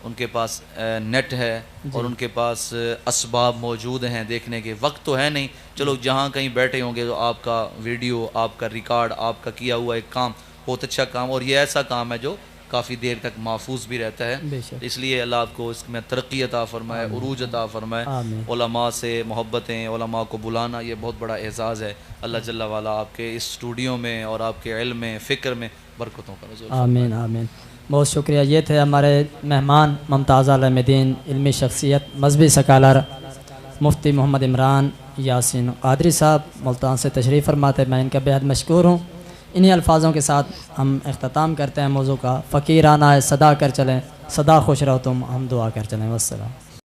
ان کے پاس نیٹ ہے اور ان کے پاس اسباب موجود ہیں دیکھنے کے. وقت تو ہے نہیں، چلو جہاں کہیں بیٹھے ہوں گے تو آپ کا ویڈیو، آپ کا ریکارڈ، آپ کا کیا ہوا ایک کام بہت اچھا کام، اور یہ ایسا کام ہے جو کافی دیر تک محفوظ بھی رہتا ہے. اس لیے اللہ آپ کو اس میں ترقی عطا فرمائے، عروج عطا فرمائے. علماء سے محبتیں، علماء کو بلانا یہ بہت بڑا اعزاز ہے. اللہ جل وعلا آپ کے اس اسٹوڈیو میں اور آپ کے علم میں، فکر میں برکتوں کا نزول فرمائے. آمین آمین. بہت شکریہ. یہ تھے ہمارے مہمان، ممتاز عالم دین، علمی شخصیت، مذہبی سکالر مفتی محمد عمران یاسین قادری صاحب ملتان سے تشریف فرماتے. میں ان کا بے حد مشکور ہوں. انہی الفاظوں کے ساتھ ہم اختتام کرتے ہیں موضوع کا. فقیرانہ صدا کر چلیں، صدا خوش رہو تم، ہم دعا کر چلیں. والسلام.